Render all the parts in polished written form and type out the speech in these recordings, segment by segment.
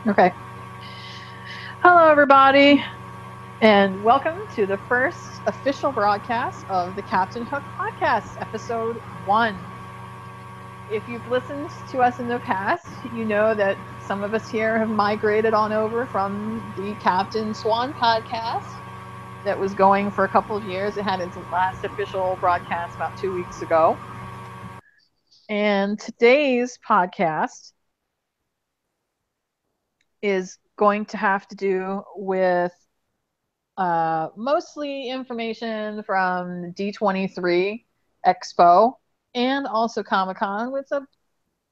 Okay. Hello, everybody, and welcome to the first official broadcast of the Captain Hook podcast, episode 1. If you've listened to us in the past, you know that some of us here have migrated on over from the Captain Swan podcast that was going for a couple of years. It had its last official broadcast about 2 weeks ago. And today's podcast is going to have to do with mostly information from D23 Expo and also Comic-Con with a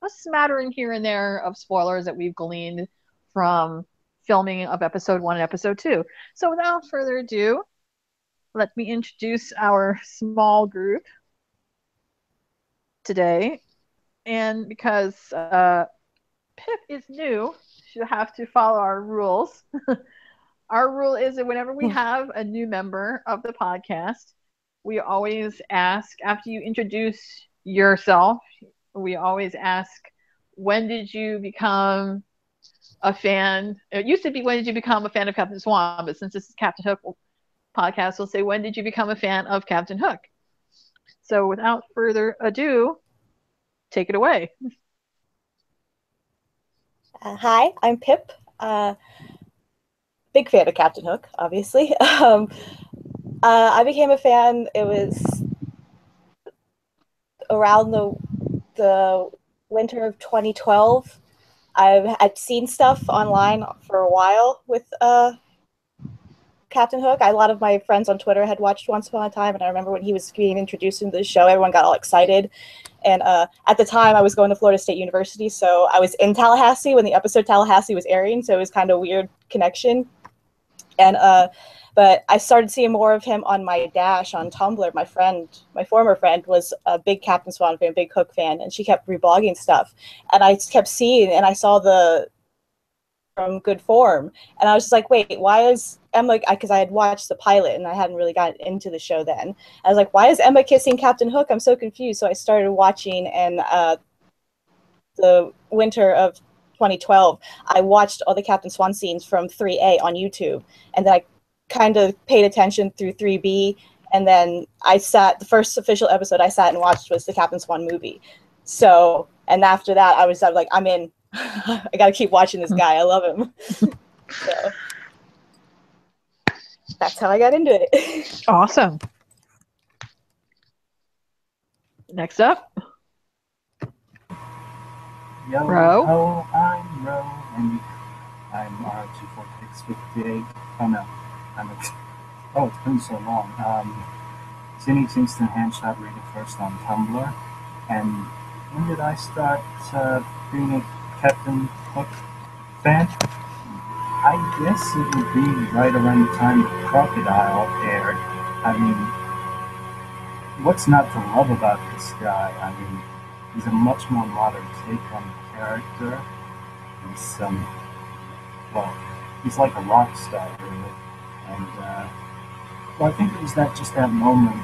smattering here and there of spoilers that we've gleaned from filming of episode 1 and episode 2. So without further ado, let me introduce our small group today. And because Pip is new, she'll have to follow our rules. Our rule is that whenever we have a new member of the podcast, we always ask, after you introduce yourself, we always ask, when did you become a fan? It used to be, when did you become a fan of Captain Swan? But since this is Captain Hook podcast, we'll say, when did you become a fan of Captain Hook? So without further ado, take it away. Hi, I'm Pip. Big fan of Captain Hook, obviously. I became a fan. It was around the winter of 2012. I'd seen stuff online for a while with Captain Hook. A lot of my friends on Twitter had watched Once Upon a Time, and I remember when he was being introduced into the show, everyone got all excited. And at the time, I was going to Florida State University, so I was in Tallahassee when the episode Tallahassee was airing, so it was kind of a weird connection. And but I started seeing more of him on my Dash on Tumblr. My former friend, was a big Captain Swan fan, big Hook fan, and she kept reblogging stuff. And I kept seeing, and I saw the from Good Form, and I was just like, wait, why is Emma? Because I had watched the pilot and I hadn't really gotten into the show then. I was like, why is Emma kissing Captain Hook? I'm so confused. So I started watching, and the winter of 2012, I watched all the Captain Swan scenes from 3A on YouTube, and then I kind of paid attention through 3B, and then the first official episode I sat and watched was the Captain Swan movie. So, and after that, I was like, I'm in. I gotta keep watching this guy. I love him. So that's how I got into it. Awesome. Next up, Ro. Yo, I'm Ro, and I'm R24658. Oh no, it's been so long. Zinny Kingston Handshot read it first on Tumblr, and when did I start being a Captain Hook fan? I guess it would be right around the time Crocodile aired. I mean, what's not to love about this guy? I mean, he's a much more modern take on the character. He's he's like a rock star, really. And I think it was that moment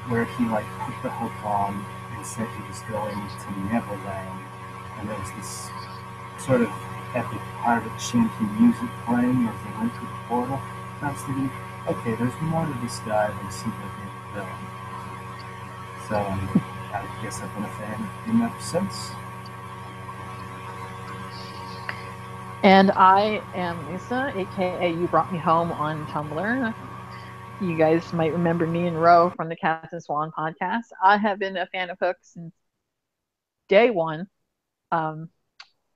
where he put the hook on and said he was going to Neverland, and there was this sort of epic pirate shanty music playing as they went through the portal. And I was thinking, okay, there's more to this guy than simply being a villain. So I guess I've been a fan of him ever since. And I am Lisa, aka You Brought Me Home on Tumblr. You guys might remember me and Ro from the Captain Swan podcast. I have been a fan of Hook since day one.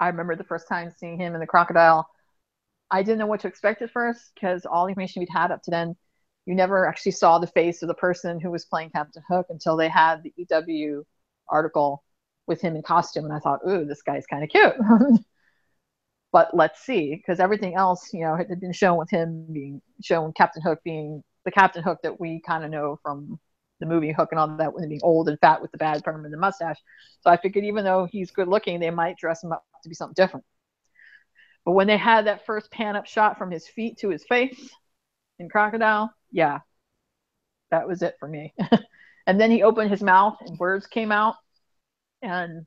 I remember the first time seeing him in the Crocodile. I didn't know what to expect at first because all the information we'd had up to then, you never actually saw the face of the person who was playing Captain Hook until they had the EW article with him in costume. And I thought, ooh, this guy's kind of cute. But let's see, because everything else, had been shown with him being shown, Captain Hook being the Captain Hook that we kind of know from the movie Hook and all that, when being old and fat with the bad perm and the mustache. So I figured even though he's good looking, they might dress him up to be something different. But when they had that first pan up shot from his feet to his face in Crocodile, yeah, that was it for me. And then he opened his mouth and words came out, and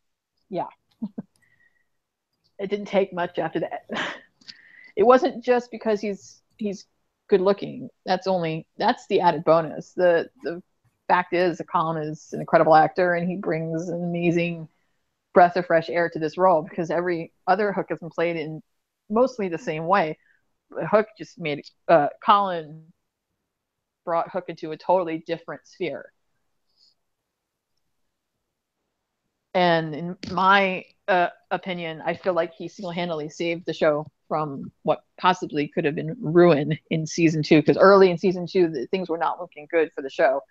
yeah. It didn't take much after that. it wasn't just because he's good looking. That's the added bonus. The fact is that Colin is an incredible actor, and he brings an amazing breath of fresh air to this role, because every other Hook has been played in mostly the same way. Hook just made Colin brought Hook into a totally different sphere. And in my opinion, I feel like he single-handedly saved the show from what possibly could have been ruin in season 2, because early in season 2, things were not looking good for the show.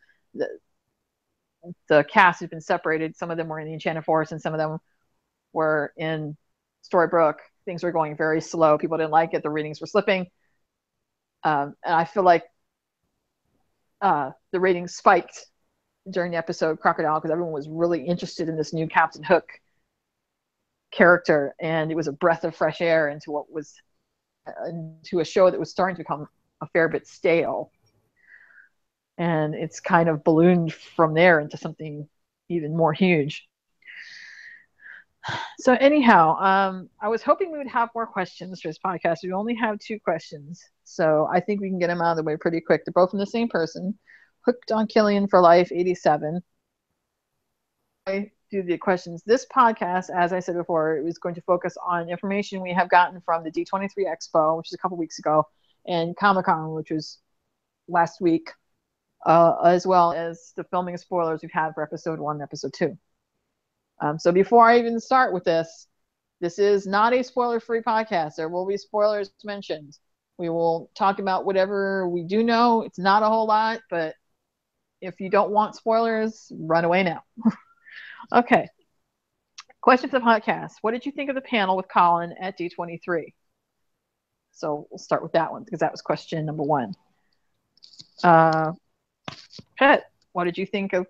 The cast had been separated. Some of them were in the Enchanted Forest, and some of them were in Storybrooke. Things were going very slow. People didn't like it. The ratings were slipping. And I feel like the ratings spiked during the episode Crocodile, because everyone was really interested in this new Captain Hook character, and it was a breath of fresh air into a show that was starting to become a fair bit stale. And it's kind of ballooned from there into something even more huge. So anyhow, I was hoping we would have more questions for this podcast. We only have 2 questions, so I think we can get them out of the way pretty quick. They're both from the same person, Hooked on Killian for Life 87. I do the questions. This podcast, as I said before, it was going to focus on information we have gotten from the D23 Expo, which is a couple weeks ago, and Comic-Con, which was last week, as well as the filming spoilers we've had for episode 1 and episode 2. So before I even start with this is not a spoiler-free podcast. There will be spoilers mentioned. We will talk about whatever we do know. It's not a whole lot, but if you don't want spoilers, run away now. Okay. Question for the podcast. What did you think of the panel with Colin at D23? So we'll start with that one, because that was question number 1. Pet, what did you think of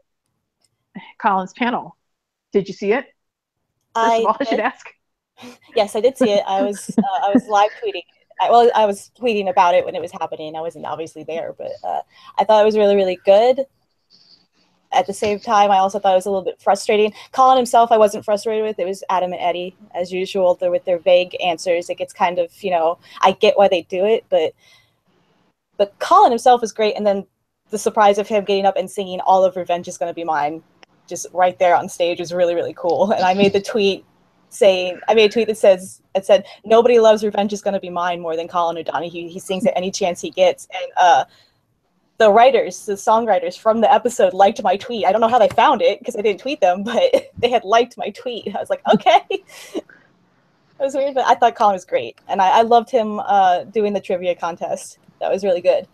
Colin's panel? Did you see it? First of all, I should ask. Yes, I did see it. I was live tweeting. I was tweeting about it when it was happening. I wasn't obviously there, but I thought it was really, really good. At the same time, I also thought it was a little bit frustrating. Colin himself, I wasn't frustrated with. It was Adam and Eddie, as usual. With their vague answers, it gets kind of, I get why they do it, but Colin himself is great. And then the surprise of him getting up and singing "All of Revenge Is Gonna Be Mine" just right there on stage was really, really cool. And I made the tweet that said, "Nobody loves Revenge Is Gonna Be Mine more than Colin O'Donoghue. He sings it any chance he gets." And the songwriters from the episode liked my tweet. I don't know how they found it, because I didn't tweet them, but they had liked my tweet. I was like, okay. It was weird, but I thought Colin was great. And I loved him doing the trivia contest. That was really good.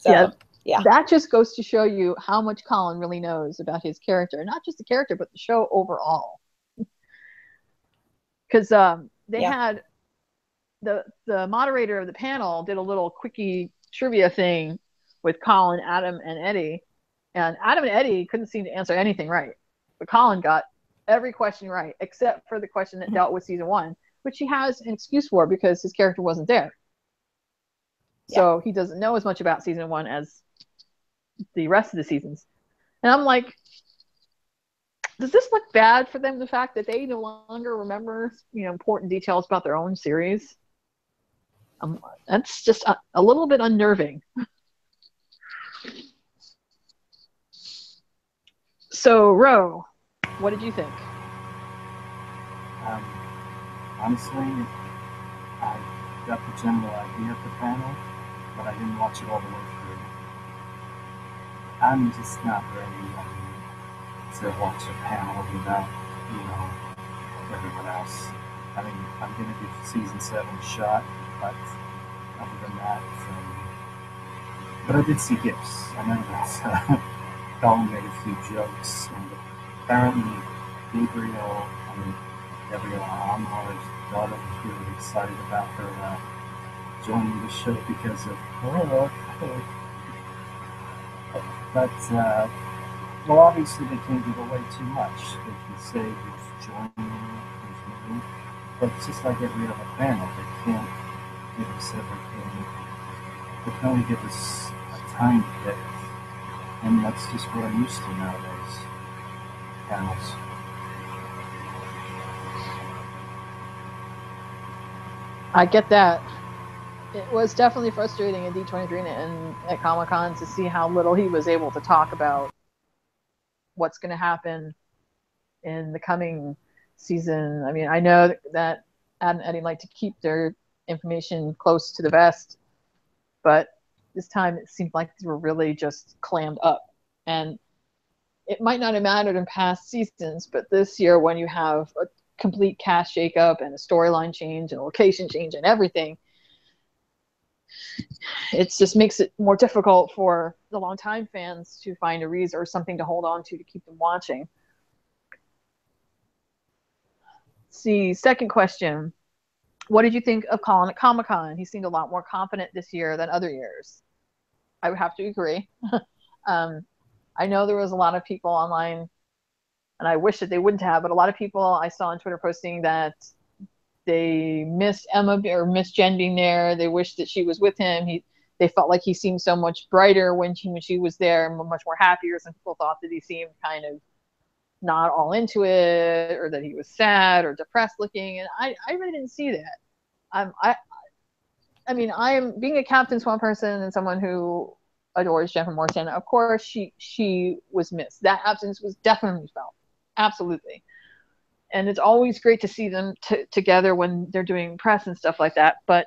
Yeah. That just goes to show you how much Colin really knows about his character. Not just the character, but the show overall. Because they had the moderator of the panel did a little quickie trivia thing with Colin, Adam, and Eddie. And Adam and Eddie couldn't seem to answer anything right. But Colin got every question right, except for the question that dealt with season 1, which he has an excuse for, because his character wasn't there. So he doesn't know as much about season 1 as the rest of the seasons. And I'm like, does this look bad for them, the fact that they no longer remember, important details about their own series? That's just a little bit unnerving. So, Ro, what did you think? Honestly, I got the general idea of the panel, but I didn't watch it all the way through. I'm just not ready to watch a panel without, everyone else. I mean, I'm going to give season 7 a shot, but other than that, but I did see gifts. I know that Colin made a few jokes, and apparently Gabrielle Anwar's daughter was really excited about her joining the show because of her. But, well, obviously they can't give away too much. They can say who's joining, who's new, but it's just like every other panel. They can't give us everything. They can only give us a tiny bit, and that's just what I'm used to nowadays. Panels. I get that. It was definitely frustrating at D23 and at Comic-Con to see how little he was able to talk about what's going to happen in the coming season. I mean, I know that Ad and Eddie like to keep their information close to the vest, but this time it seemed like they were really just clammed up. And it might not have mattered in past seasons, but this year when you have a complete cast shakeup and a storyline change and a location change and everything, it just makes it more difficult for the longtime fans to find a reason or something to hold on to keep them watching. See, second question. What did you think of Colin at Comic-Con? He seemed a lot more confident this year than other years. I would have to agree. I know there was a lot of people online, and I wish that they wouldn't have, but a lot of people I saw on Twitter posting that they missed Emma or missed Jen being there. They wished that she was with him. They felt like he seemed so much brighter when she was there and much more happier. Some people thought that he seemed kind of not all into it, or that he was sad or depressed looking, and I really didn't see that. I mean, I am being a Captain Swan person and someone who adores Jennifer Morrison. Of course, she was missed. That absence was definitely felt, absolutely. And it's always great to see them together when they're doing press and stuff like that. But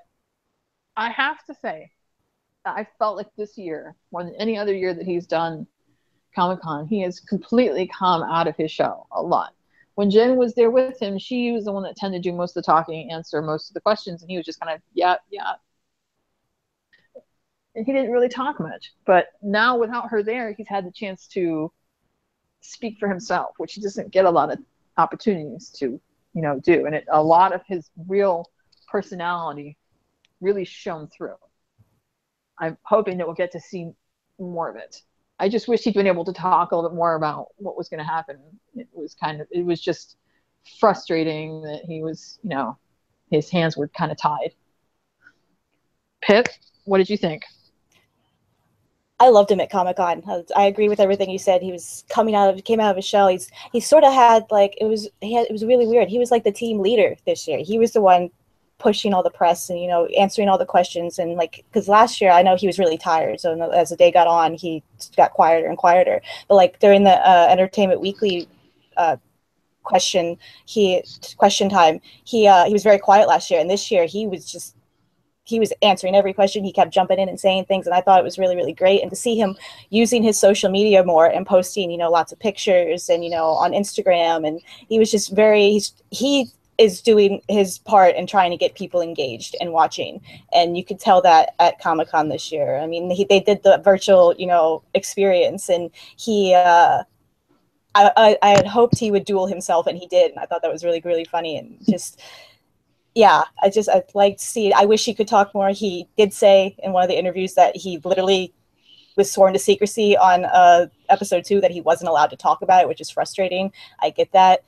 I have to say, I felt like this year, more than any other year that he's done Comic-Con, he has completely come out of his show a lot. When Jen was there with him, she was the one that tended to do most of the talking, answer most of the questions, and he was just kind of, yeah. And he didn't really talk much. But now without her there, he's had the chance to speak for himself, which he doesn't get a lot of opportunities to, do. And a lot of his real personality really shone through. I'm hoping that we'll get to see more of it. I just wish he'd been able to talk a little bit more about what was going to happen. It was just frustrating that he was, his hands were kind of tied. Pip, what did you think? I loved him at Comic-Con. I agree with everything you said. He was came out of his shell. He sort of had like it was really weird. He was like the team leader this year. He was the one pushing all the press and answering all the questions, and like because last year I know he was really tired. So as the day got on, he got quieter and quieter. But like during the Entertainment Weekly question time, he was very quiet last year, and this year he was answering every question. He kept jumping in and saying things, and I thought it was really, really great. And to see him using his social media more and posting, lots of pictures and, on Instagram, and he was just he is doing his part in trying to get people engaged and watching. And you could tell that at Comic-Con this year. I mean, they did the virtual, experience, and he, I had hoped he would duel himself, and he did. And I thought that was really, really funny, and just, yeah, I'd like to see it. I wish he could talk more. He did say in one of the interviews that he literally was sworn to secrecy on episode 2 that he wasn't allowed to talk about it, which is frustrating. I get that.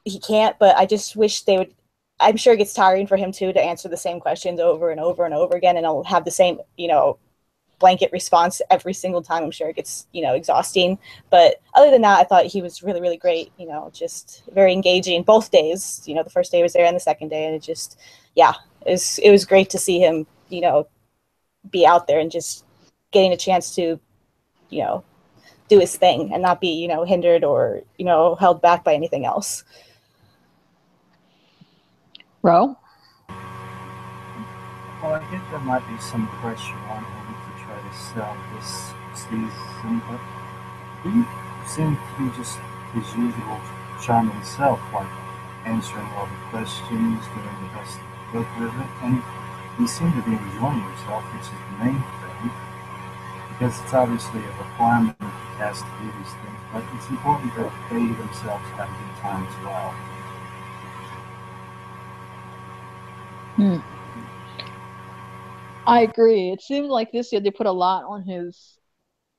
He can't, but I just wish they would. I'm sure it gets tiring for him too to answer the same questions over and over and over again, and I'll have the same, blanket response every single time. I'm sure it gets, exhausting. But other than that, I thought he was really, really great, just very engaging both days. The first day was there and the second day, and it just, yeah, it was great to see him, be out there and just getting a chance to, do his thing and not be, hindered or, held back by anything else. Ro? Well, I think there might be some pressure on him to try to sell this season, but he seemed to be just his usual charming self, like answering all the questions, doing the best work with it, and he seemed to be enjoying himself, which is the main thing, because it's obviously a requirement of the cast to do these things, but it's important that they themselves have a good time as well. I agree. It seemed like this year they put a lot on his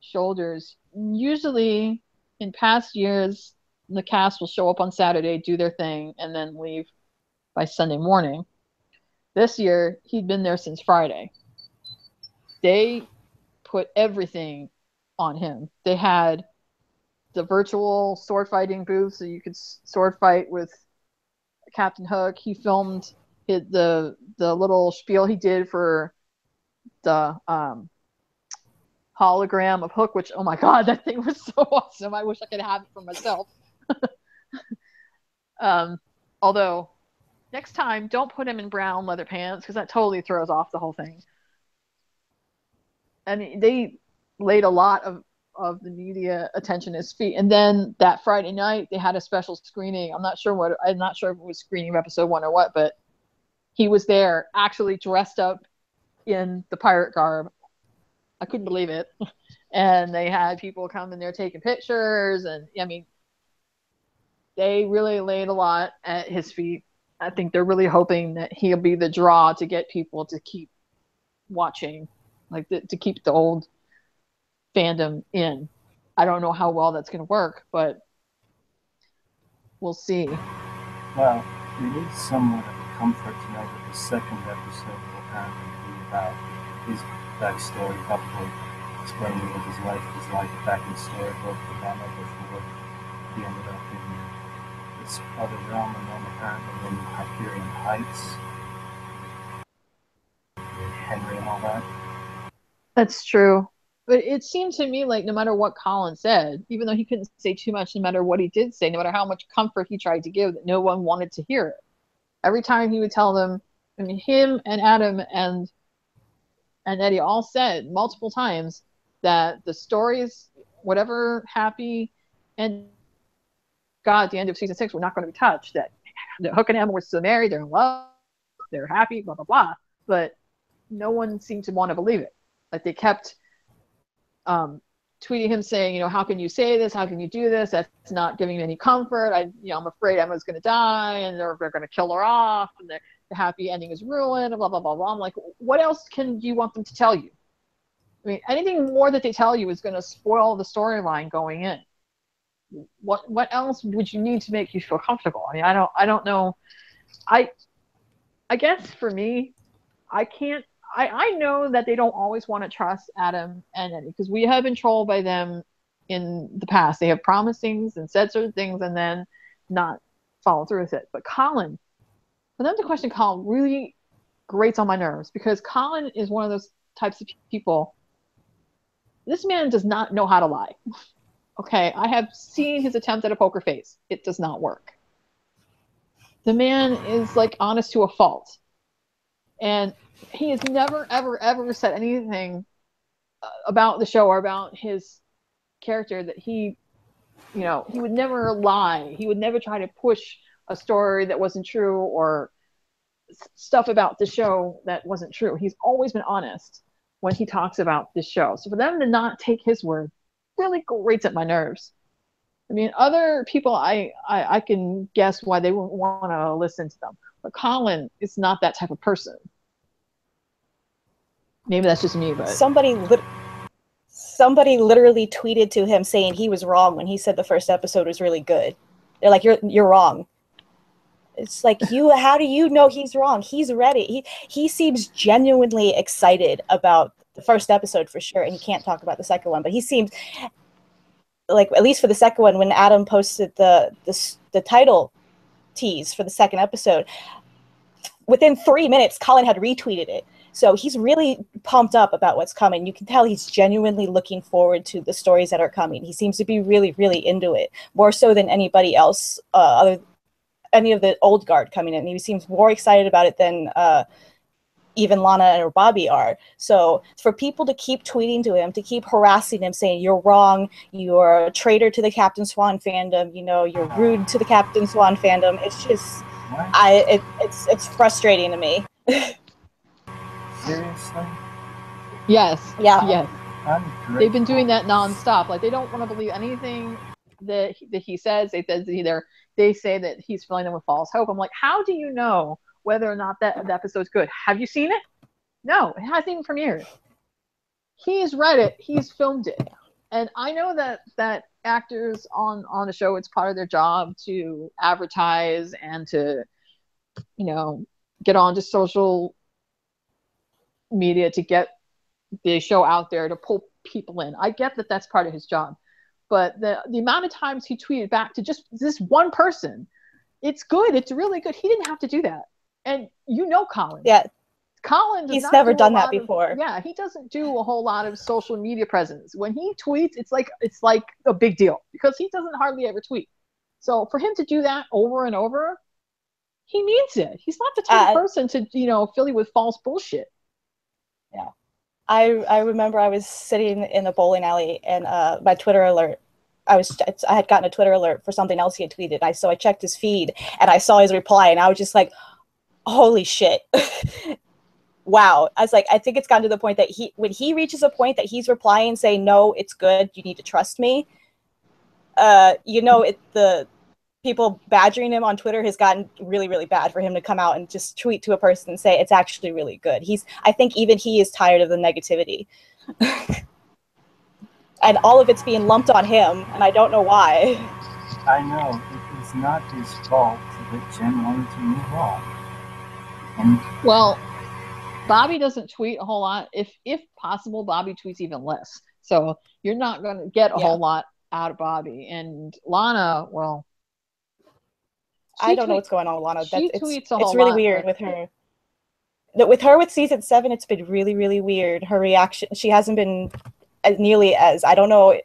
shoulders. Usually, in past years, the cast will show up on Saturday, do their thing, and then leave by Sunday morning. This year, he'd been there since Friday. They put everything on him. They had the virtual sword fighting booth, so you could sword fight with Captain Hook. He filmed the little spiel he did for the hologram of Hook, which, oh my god, that thing was so awesome. I wish I could have it for myself. Although next time, don't put him in brown leather pants, because that totally throws off the whole thing. And they laid a lot of the media attention at his feet. And then that Friday night, they had a special screening. I'm not sure if it was screening of episode 1 or what, but he was there actually dressed up in the pirate garb. I couldn't believe it. And they had people come in there taking pictures. And I mean, they really laid a lot at his feet. I think they're really hoping that he'll be the draw to get people to keep watching, like to keep the old fandom in. I don't know how well that's going to work, but we'll see. Well, it is somewhat of a comfort to know that the second episode will apparently be about his backstory, probably explaining what his life was like back in Storybrooke, Havana, before he ended up in this other realm, and then apparently in Hyperion Heights, Henry and all that. That's true. But it seemed to me like no matter what Colin said, even though he couldn't say too much, no matter what he did say, no matter how much comfort he tried to give, that no one wanted to hear it. Every time he would tell them, I mean, him and Adam and Eddie all said multiple times that the stories, whatever happy and got at the end of season 6, were not going to be touched. That Hook and Emma were still married, they're in love, they're happy, blah, blah, blah. But no one seemed to want to believe it. Like they kept tweeting him saying, how can you say this? How can you do this? That's not giving me any comfort. I'm afraid Emma's going to die, and they're going to kill her off, and the happy ending is ruined, and blah, blah, blah, blah. I'm like, what else can you want them to tell you? I mean, anything more that they tell you is going to spoil the storyline going in. What else would you need to make you feel comfortable? I mean, I don't know. I guess for me, I know that they don't always want to trust Adam and Eddie, because we have been trolled by them in the past. They have promised things and said certain things and then not follow through with it. But Colin, for them to question Colin really grates on my nerves, because Colin is one of those types of people. This man does not know how to lie. Okay, I have seen his attempt at a poker face. It does not work. The man is like honest to a fault. And he has never, ever, ever said anything about the show or about his character that he would never lie. He would never try to push a story that wasn't true or stuff about the show that wasn't true. He's always been honest when he talks about this show. So for them to not take his word really grates at my nerves. I mean, other people, I can guess why they wouldn't want to listen to them. But Colin is not that type of person. Maybe that's just me, but somebody literally tweeted to him saying he was wrong when he said the first episode was really good. They're like, you're wrong. It's like, how do you know he's wrong? He's ready. He seems genuinely excited about the first episode for sure, and he can't talk about the second one, but he seems like, at least for the second one, when Adam posted the title tease for the second episode, within 3 minutes, Colin had retweeted it. So he's really pumped up about what's coming. You can tell he's genuinely looking forward to the stories that are coming. He seems to be really, really into it, more so than anybody else, any of the old guard coming in. He seems more excited about it than even Lana or Bobby are. So for people to keep tweeting to him, to keep harassing him, saying you're wrong, you're a traitor to the Captain Swan fandom, you're rude to the Captain Swan fandom, it's just, it's frustrating to me. Seriously? Yes. Yeah. Yes. They've been doing that nonstop. Like, they don't want to believe anything that he says. They say that he's filling them with false hope. I'm like, how do you know whether or not that episode's good? Have you seen it? No, it hasn't even premiered. He's read it. He's filmed it. And I know that actors on the show, it's part of their job to advertise and to, get onto social media to get the show out there to pull people in. I get that that's part of his job. But the amount of times he tweeted back to just this one person, it's good. It's really good. He didn't have to do that. And you know Colin. Yeah. Colin does He's not never do a done that lot of- before. Yeah, he doesn't do a whole lot of social media presence. When he tweets, it's like a big deal because he doesn't hardly ever tweet. So for him to do that over and over, he means it. He's not the type of person to, fill you with false bullshit. Yeah. I remember I was sitting in a bowling alley and my Twitter alert, I had gotten a Twitter alert for something else he had tweeted. So I checked his feed and I saw his reply and I was just like, holy shit. Wow. I was like, I think it's gotten to the point that when he reaches a point that he's replying saying, no, it's good, you need to trust me. The people badgering him on Twitter has gotten really, really bad for him to come out and just tweet to a person and say it's actually really good. I think even he is tired of the negativity. And all of it's being lumped on him, and I don't know why. I know, it is not his fault that Jen wanted to move on. Well, Bobby doesn't tweet a whole lot. If possible, Bobby tweets even less. So you're not going to get a whole lot out of Bobby. And Lana, well, I don't know what's going on with Lana. It's really weird with her. With her with season 7, it's been really, really weird. Her reaction, she hasn't been nearly as, I don't know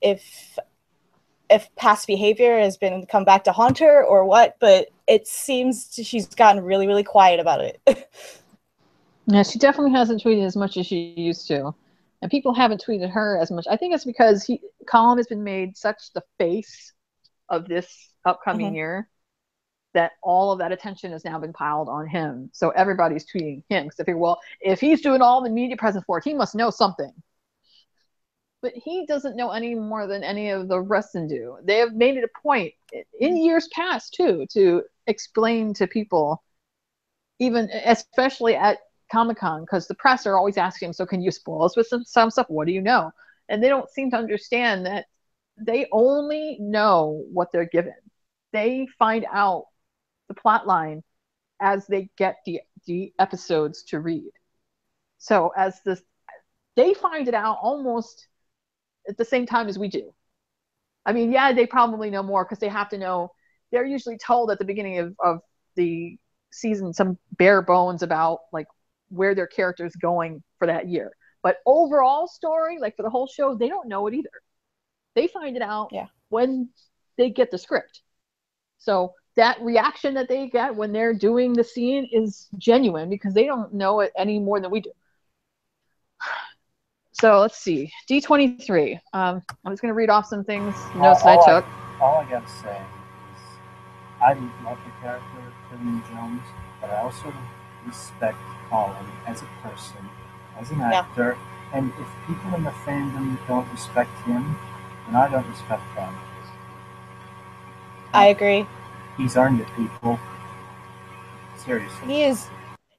if past behavior has been come back to haunt her or what, but it seems she's gotten really, really quiet about it. Yeah, she definitely hasn't tweeted as much as she used to. And people haven't tweeted her as much. I think it's because Colin has been made such the face of this upcoming year that all of that attention has now been piled on him. So everybody's tweeting him. Because they figure, well, if he's doing all the media presence for it, he must know something. But he doesn't know any more than any of the rest of them do. They have made it a point in years past, too, to explain to people, even especially at Comic-Con, because the press are always asking, so can you spoil us with some stuff? What do you know? And they don't seem to understand that they only know what they're given. They find out the plot line as they get the episodes to read. So they find it out almost at the same time as we do. I mean, yeah, they probably know more because they have to know. They're usually told at the beginning of the season some bare bones about like where their character's going for that year. But overall story, like for the whole show, they don't know it either. They find it out when they get the script. So that reaction that they get when they're doing the scene is genuine because they don't know it any more than we do. So let's see. D23. I'm just going to read off some notes I took. All I got to say is I love the character of Killian Jones, but I also respect Colin as a person, as an actor. And if people in the fandom don't respect him, then I don't respect them. I agree. He's earned it, people. Seriously.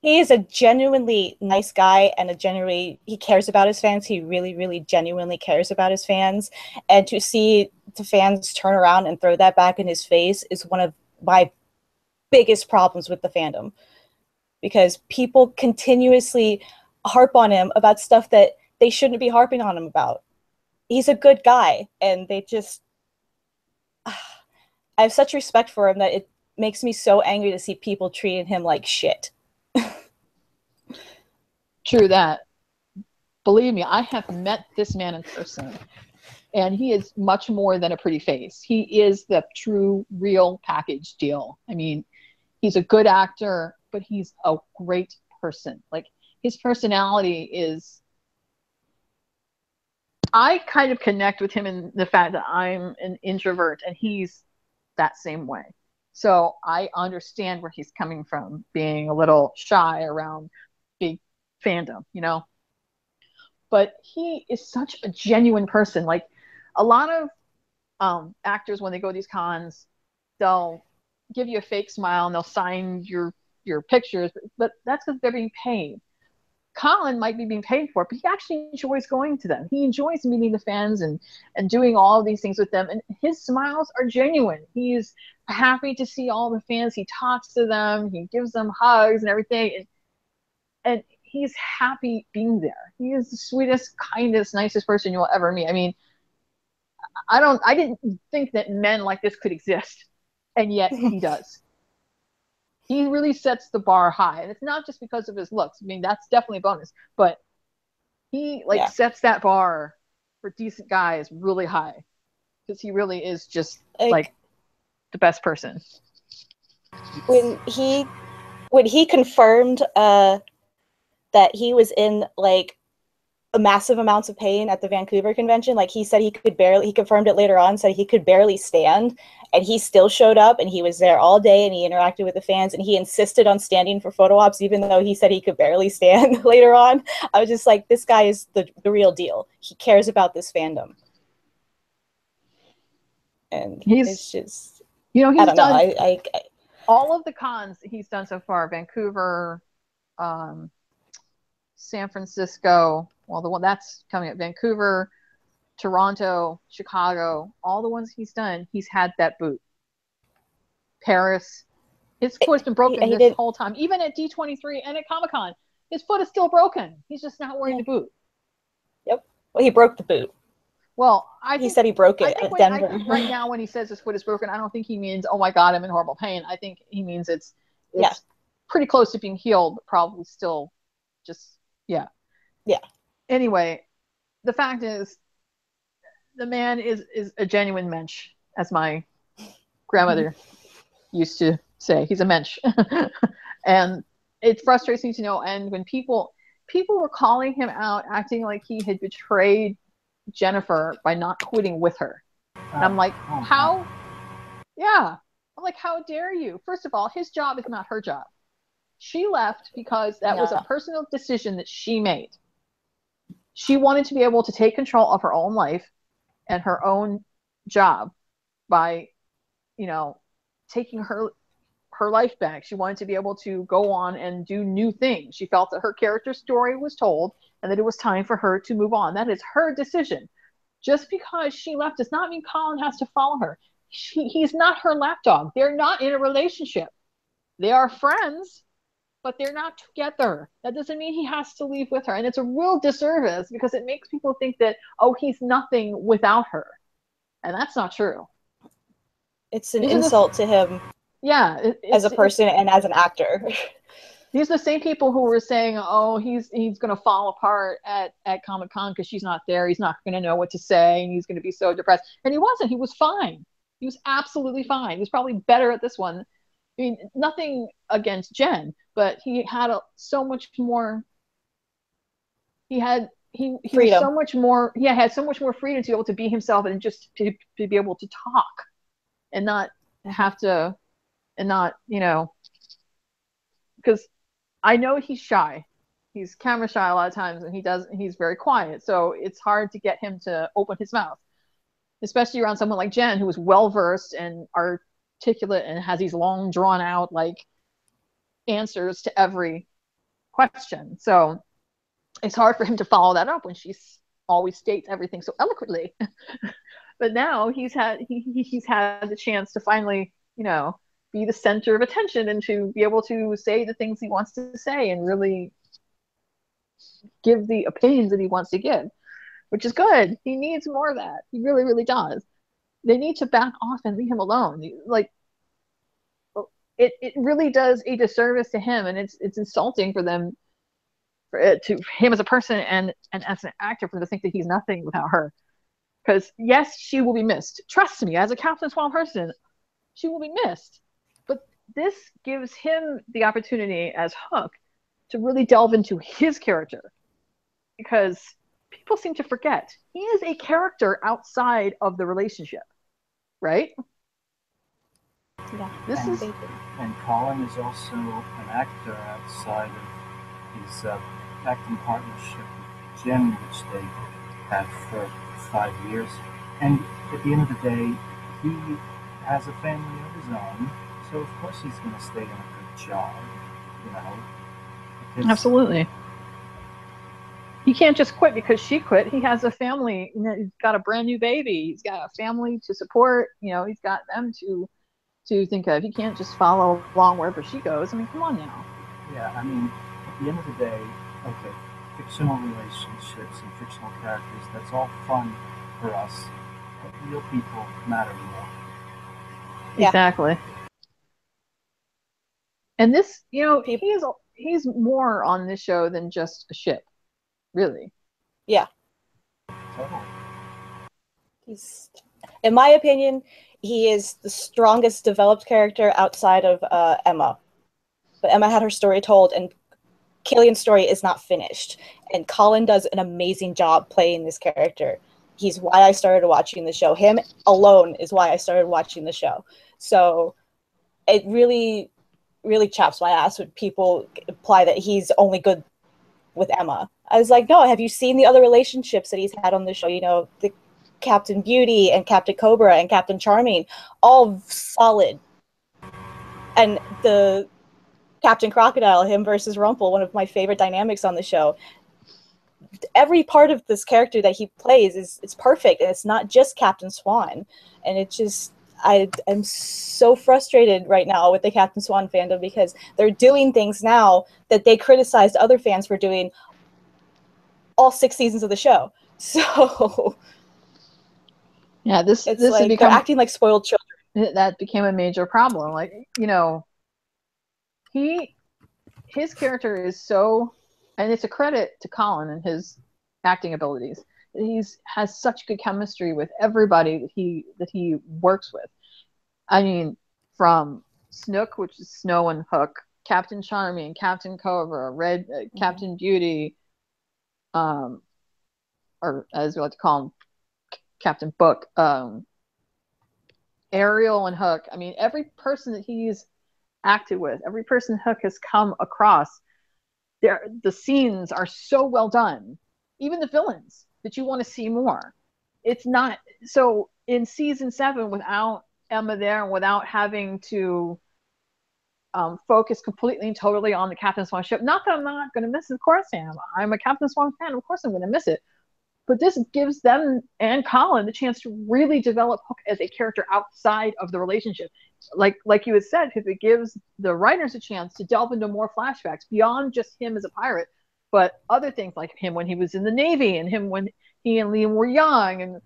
He is a genuinely nice guy and he cares about his fans. He really, really genuinely cares about his fans. And to see the fans turn around and throw that back in his face is one of my biggest problems with the fandom. Because people continuously harp on him about stuff that they shouldn't be harping on him about. He's a good guy, and they just... I have such respect for him that it makes me so angry to see people treating him like shit. True that. Believe me, I have met this man in person, and he is much more than a pretty face. He is the true, real package deal. I mean, he's a good actor, but he's a great person. Like, his personality is... I kind of connect with him in the fact that I'm an introvert, and he's that same way. So I understand where he's coming from, being a little shy around big fandom, But he is such a genuine person. Like, a lot of actors, when they go to these cons, they'll give you a fake smile and they'll sign your pictures, but that's because they're being paid. Colin might be being paid for it, but he actually enjoys going to them. He enjoys meeting the fans and doing all of these things with them. And his smiles are genuine. He's happy to see all the fans. He talks to them. He gives them hugs and everything. And he's happy being there. He is the sweetest, kindest, nicest person you'll ever meet. I mean, I didn't think that men like this could exist. And yet he does. He really sets the bar high, and it's not just because of his looks. I mean, that's definitely a bonus, but he sets that bar for decent guys really high, because he really is just like the best person. When he confirmed that he was in like a massive amounts of pain at the Vancouver convention, like he said he confirmed it later on, said he could barely stand, and he still showed up, and he was there all day, and he interacted with the fans, and he insisted on standing for photo ops even though he said he could barely stand later on. I was just like, this guy is the real deal. He cares about this fandom. And it's just, he's I don't done know. I all of the cons he's done so far, Vancouver, San Francisco, well, the one that's coming up, Vancouver, Toronto, Chicago, all the ones he's done, he's had that boot. Paris, his foot's been broken this whole time. Even at D23 and at Comic-Con, his foot is still broken. He's just not wearing the boot. Yep. Well, he broke the boot. Well, he said he broke it at Denver. I think right now when he says his foot is broken, I don't think he means, oh my God, I'm in horrible pain. I think he means it's pretty close to being healed, but probably still just, yeah. Anyway, the fact is, the man is a genuine mensch, as my grandmother used to say. He's a mensch. And it frustrates me to no end when people were calling him out, acting like he had betrayed Jennifer by not quitting with her. And I'm like, how? Yeah. I'm like, how dare you? First of all, his job is not her job. She left because that was a personal decision that she made. She wanted to be able to take control of her own life and her own job by, taking her life back. She wanted to be able to go on and do new things. She felt that her character story was told and that it was time for her to move on. That is her decision. Just because she left does not mean Colin has to follow her. He's not her lapdog. They're not in a relationship. They are friends, but they're not together. That doesn't mean he has to leave with her. And it's a real disservice because it makes people think that, oh, he's nothing without her. And that's not true. It's an insult to him. Yeah. As a person and as an actor. These are the same people who were saying, oh, he's going to fall apart at Comic-Con because she's not there. He's not going to know what to say, and he's going to be so depressed. And he wasn't. He was fine. He was absolutely fine. He was probably better at this one. I mean, nothing against Jen, but he had so much more. He had was so much more. He had so much more freedom to be able to be himself and just to be able to talk, and not have to, and not because I know he's shy. He's camera shy a lot of times, and he's very quiet. So it's hard to get him to open his mouth, especially around someone like Jen, who is well-versed and articulate and has these long, drawn-out answers to every question. So it's hard for him to follow that up when she always states everything so eloquently. But now he's had the chance to finally, be the center of attention and to be able to say the things he wants to say and really give the opinions that he wants to give, which is good. He needs more of that. He really, really does. They need to back off and leave him alone. It really does a disservice to him, and it's insulting for them, to him as a person and as an actor, for them to think that he's nothing without her. Because yes, she will be missed. Trust me, as a Captain Swan person, she will be missed. But this gives him the opportunity as Hook to really delve into his character, because people seem to forget he is a character outside of the relationship, right? Yeah. And Colin is also an actor outside of his acting partnership with Jen, which they had for 5 years. And at the end of the day, he has a family of his own, so of course he's going to stay in a good job, Absolutely. He can't just quit because she quit. He has a family. He's got a brand new baby. He's got a family to support. He's got them to think of. He can't just follow along wherever she goes. I mean, come on now. Yeah, I mean, at the end of the day, okay, fictional relationships and fictional characters, that's all fun for us. But real people matter more. Yeah. Exactly. And this, he's more on this show than just a ship, really. Yeah. In my opinion, he is the strongest developed character outside of Emma. But Emma had her story told, and Killian's story is not finished. And Colin does an amazing job playing this character. He's why I started watching the show. Him alone is why I started watching the show. So it really, really chaps my ass when people imply that he's only good with Emma. I was like, no, have you seen the other relationships that he's had on the show? The Captain Beauty and Captain Cobra and Captain Charming, all solid. And the Captain Crocodile, him versus Rumpel, one of my favorite dynamics on the show. Every part of this character that he plays is perfect, and it's not just Captain Swan. And it just, I'm so frustrated right now with the Captain Swan fandom because they're doing things now that they criticized other fans for doing all 6 seasons of the show. So yeah, this like they're acting like spoiled children. That became a major problem. Like, his character is so, and it's a credit to Colin and his acting abilities. Has such good chemistry with everybody that he works with. I mean, from Snook, which is Snow and Hook, Captain Charming, Captain Cobra, Captain Beauty, or as we like to call him, Captain Book, Ariel and Hook. I mean, every person that he's acted with, every person Hook has come across, the scenes are so well done. Even the villains that you want to see more. It's not so in season 7 without Emma there and without having to focus completely and totally on the Captain Swan ship. Not that I'm not going to miss it, of course I am. I'm a Captain Swan fan. Of course I'm going to miss it. But this gives them and Colin the chance to really develop Hook as a character outside of the relationship. Like you had said, because it gives the writers a chance to delve into more flashbacks beyond just him as a pirate, but other things like him when he was in the Navy and him when he and Liam were young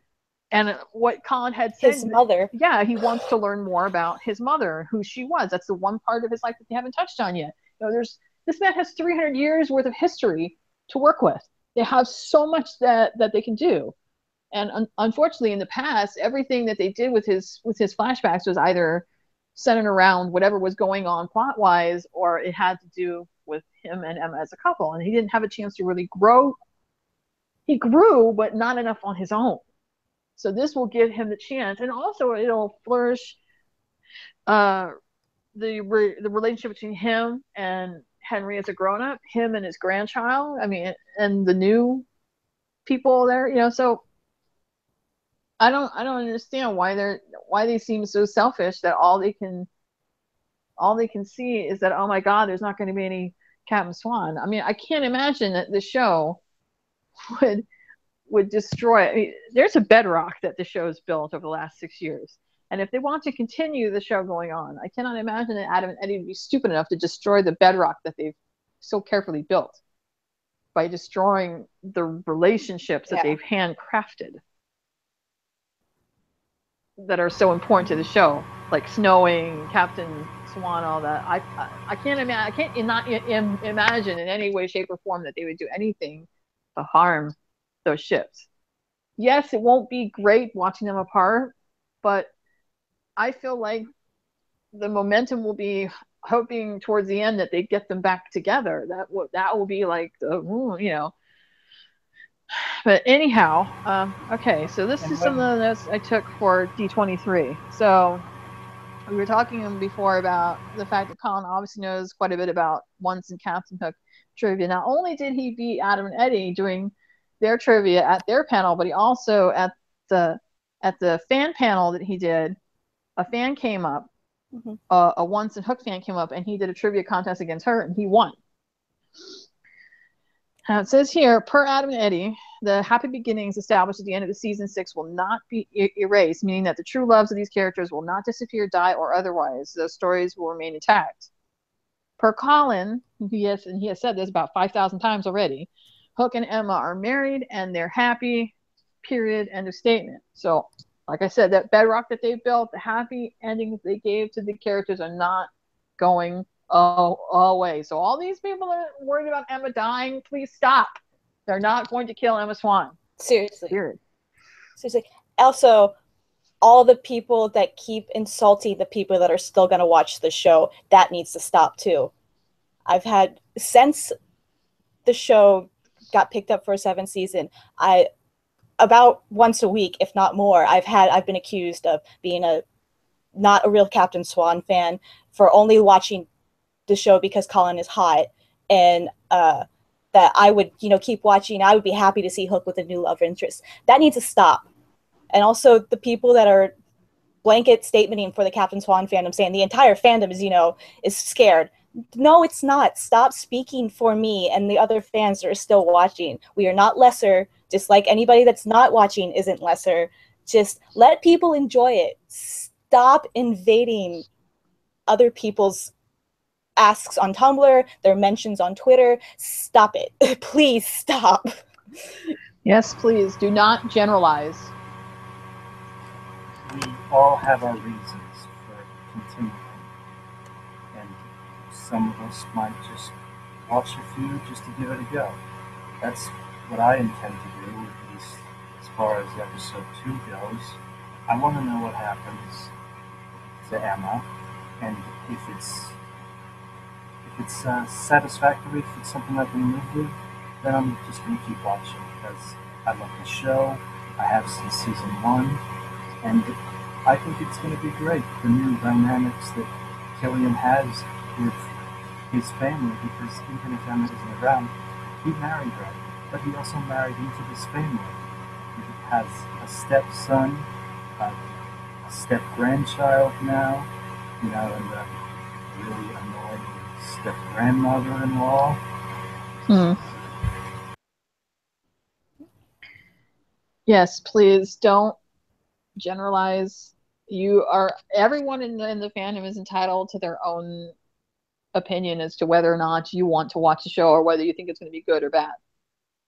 and what Colin had said. His mother. Yeah, he wants to learn more about his mother, who she was. That's the one part of his life that they haven't touched on yet. This man has 300 years worth of history to work with. They have so much that they can do. And unfortunately, in the past, everything that they did with his flashbacks was either centered around whatever was going on plot-wise, or it had to do with him and Emma as a couple. And he didn't have a chance to really grow. He grew, but not enough on his own. So this will give him the chance. And also it'll flourish the relationship between him and Henry as a grown-up, him and his grandchild, and the new people there, so I don't understand why they seem so selfish that all they can see is that, oh my God, there's not going to be any Captain Swan. I can't imagine that the show would destroy. There's a bedrock that the show's built over the last 6 years. And if they want to continue the show going on, I cannot imagine that Adam and Eddie would be stupid enough to destroy the bedrock that they've so carefully built by destroying the relationships that they've handcrafted that are so important to the show, like Snowing, Captain Swan, all that. I can't imagine in any way, shape, or form that they would do anything to harm those ships. Yes, it won't be great watching them apart, but I feel like the momentum will be hoping towards the end that they get them back together. That will be like But anyhow, okay, so this is some of the notes I took for D23. So we were talking before about the fact that Colin obviously knows quite a bit about Once and Captain Hook trivia. Not only did he beat Adam and Eddie doing their trivia at their panel, but he also at the fan panel that he did, a fan came up, a Once and Hook fan came up, and he did a trivia contest against her, and he won. Now it says here, per Adam and Eddie, the happy beginnings established at the end of the season 6 will not be erased, meaning that the true loves of these characters will not disappear, die, or otherwise. Those stories will remain intact. Per Colin, he has said this about 5,000 times already, Hook and Emma are married and they're happy, period, end of statement. So, like I said, that bedrock that they built, the happy endings they gave to the characters are not going Oh, always. So all these people that are worried about Emma dying, please stop. They're not going to kill Emma Swan. Seriously. Period. Seriously. Also, all the people that keep insulting the people that are still going to watch the show, that needs to stop too. I've had, since the show got picked up for a 7th season, about once a week, if not more, I've been accused of being not a real Captain Swan fan, for only watching the show because Colin is hot, and that I would, keep watching. I would be happy to see Hook with a new love interest. That needs to stop. And also the people that are blanket statementing for the Captain Swan fandom, saying the entire fandom is scared. No, it's not. Stop speaking for me and the other fans that are still watching. We are not lesser, just like anybody that's not watching isn't lesser. Just let people enjoy it. Stop invading other people's asks on Tumblr, their mentions on Twitter. Stop it. Please stop. Yes, please. Do not generalize. We all have our reasons for continuing. And some of us might just watch a few just to give it a go. That's what I intend to do, at least as far as episode 2 goes. I want to know what happens to Emma, and if it's satisfactory, if it's something I can live with, then I'm just going to keep watching, because I love the show. I have since season 1, and I think it's going to be great. The new dynamics that Killian has with his family, because even if Emma isn't around, he married her, but he also married into this family. He has a stepson, a step-grandchild now, and a really annoying step-grandmother-in-law. Yes, please don't generalize. Everyone in the fandom is entitled to their own opinion as to whether or not you want to watch the show or whether you think it's going to be good or bad.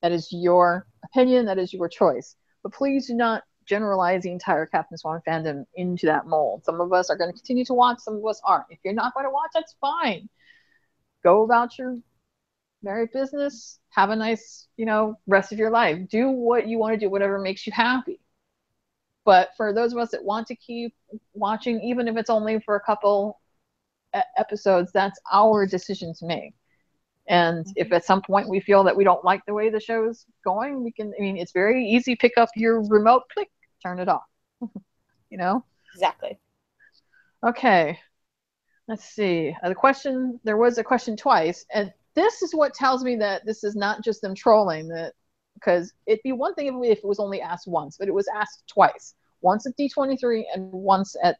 That is your opinion. That is your choice. But please do not generalize the entire Captain Swan fandom into that mold. Some of us are going to continue to watch. Some of us aren't. If you're not going to watch, that's fine. Go about your merry business. Have a nice, rest of your life. Do what you want to do, whatever makes you happy. But for those of us that want to keep watching, even if it's only for a couple episodes, that's our decision to make. And if at some point we feel that we don't like the way the show's going, we can, it's very easy. Pick up your remote, click, turn it off. Exactly. Okay. Let's see. There was a question twice. And this is what tells me that this is not just them trolling, because it'd be one thing if it was only asked once, but it was asked twice. Once at D23 and once at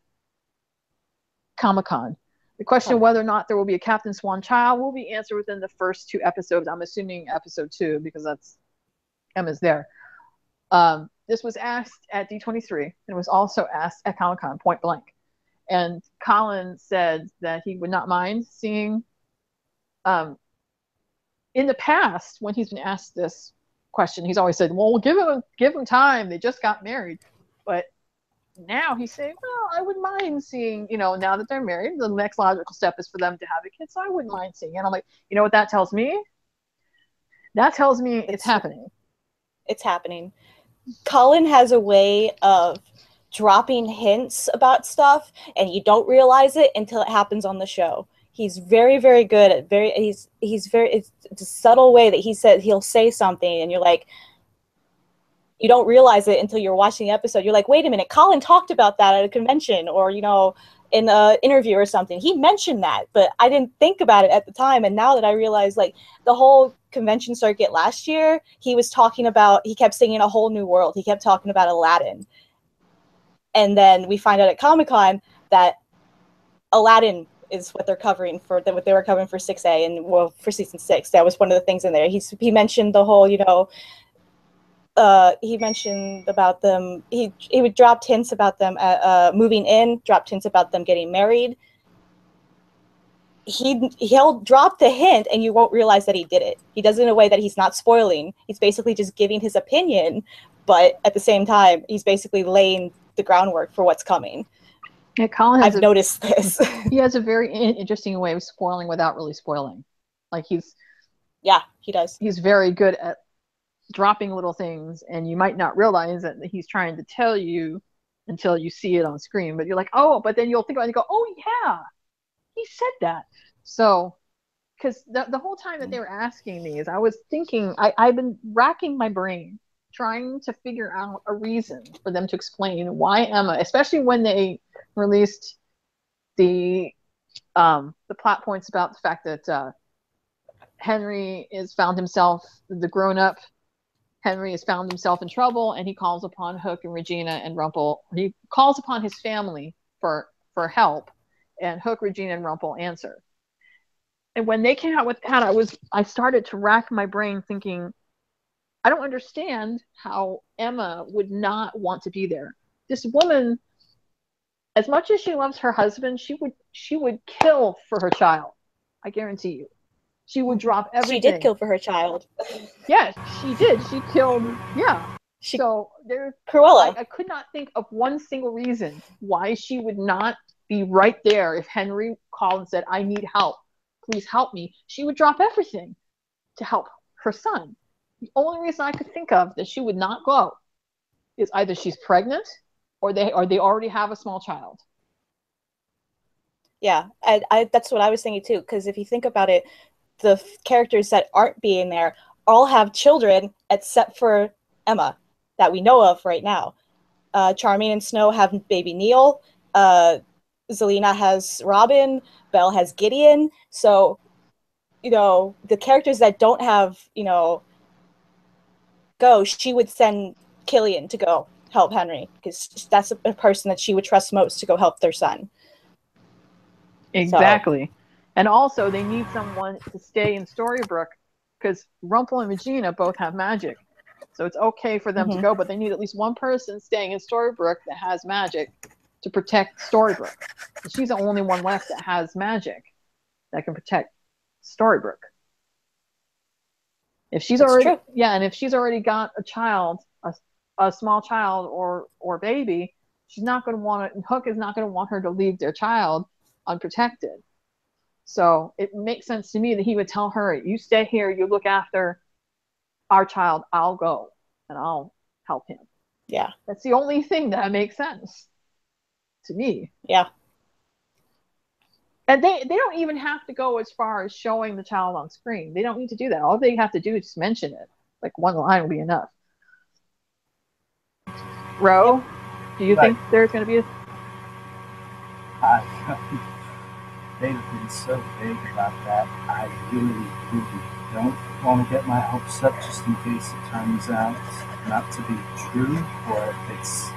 Comic-Con. The question of whether or not there will be a Captain Swan child will be answered within the first 2 episodes. I'm assuming episode 2 because that's Emma's there. This was asked at D23 and it was also asked at Comic-Con, point blank. And Colin said that he would not mind seeing. In the past, when he's been asked this question, he's always said, "Well, give him time. They just got married." But now he's saying, well, I wouldn't mind seeing, now that they're married, the next logical step is for them to have a kid, so I wouldn't mind seeing it. And I'm like, you know what that tells me? That tells me it's happening. It's happening. Colin has a way of dropping hints about stuff, and you don't realize it until it happens on the show. He's very, very good at it's a subtle way that he'll say something, and you're like, you don't realize it until you're watching the episode. You're like, wait a minute, Colin talked about that at a convention or, in an interview or something. He mentioned that, but I didn't think about it at the time. And now that I realize, like, the whole convention circuit last year, he kept singing A Whole New World. He kept talking about Aladdin. And then we find out at Comic-Con that Aladdin is what they're covering what they were covering for 6A and for season 6. That was one of the things in there. He mentioned the whole, he mentioned about them. He would drop hints about them moving in, dropped hints about them getting married. He'll drop the hint, and you won't realize that he did it. He does it in a way that he's not spoiling. He's basically just giving his opinion, but at the same time, he's basically laying the groundwork for what's coming. Yeah, Colin has I've noticed this. he has a very interesting way of spoiling without really spoiling. Like Yeah, he does. he's very good at dropping little things, and you might not realize that he's trying to tell you until you see it on screen. But you're like, oh, but then you'll think about it and go, oh yeah, he said that. So, because the whole time that they were asking these, I was thinking, I've been racking my brain trying to figure out a reason for them to explain why Emma, especially when they released the plot points about the fact that Henry is found himself, the grown-up Henry has found himself in trouble, and he calls upon Hook and Regina and Rumple. He calls upon his family for help, and Hook, Regina, and Rumple answer. And when they came out with that, I started to rack my brain thinking, I don't understand how Emma would not want to be there. This woman, as much as she loves her husband, she would kill for her child. I guarantee you. She would drop everything. She did kill for her child. Yes, she did. She killed, yeah. So Cruella. I could not think of one single reason why she would not be right there if Henry called and said, I need help. Please help me. She would drop everything to help her son. The only reason I could think of that she would not go is either she's pregnant or they already have a small child. Yeah, I that's what I was thinking too, because if you think about it, the characters that aren't being there all have children except for Emma that we know of right now. Charming and Snow have baby Neil. Zelena has Robin. Belle has Gideon. So, the characters that don't have, go, she would send Killian to go help Henry, because that's a person that she would trust most to go help their son. Exactly. So. And also, they need someone to stay in Storybrooke, because Rumple and Regina both have magic. So it's okay for them to go, but they need at least one person staying in Storybrooke that has magic to protect Storybrooke. And she's the only one left that has magic that can protect Storybrooke. If she's and if she's already got a child, a small child or baby, she's not going to want it. Hook is not going to want her to leave their child unprotected. So it makes sense to me that he would tell her, you stay here, you look after our child, I'll go and I'll help him. Yeah. That's the only thing that makes sense to me. Yeah. And they don't even have to go as far as showing the child on screen. They don't need to do that. All they have to do is just mention it. Like one line will be enough. Ro, do you think there's going to be They've been so vague about that. I really don't want to get my hopes up just in case it turns out not to be true, or if it's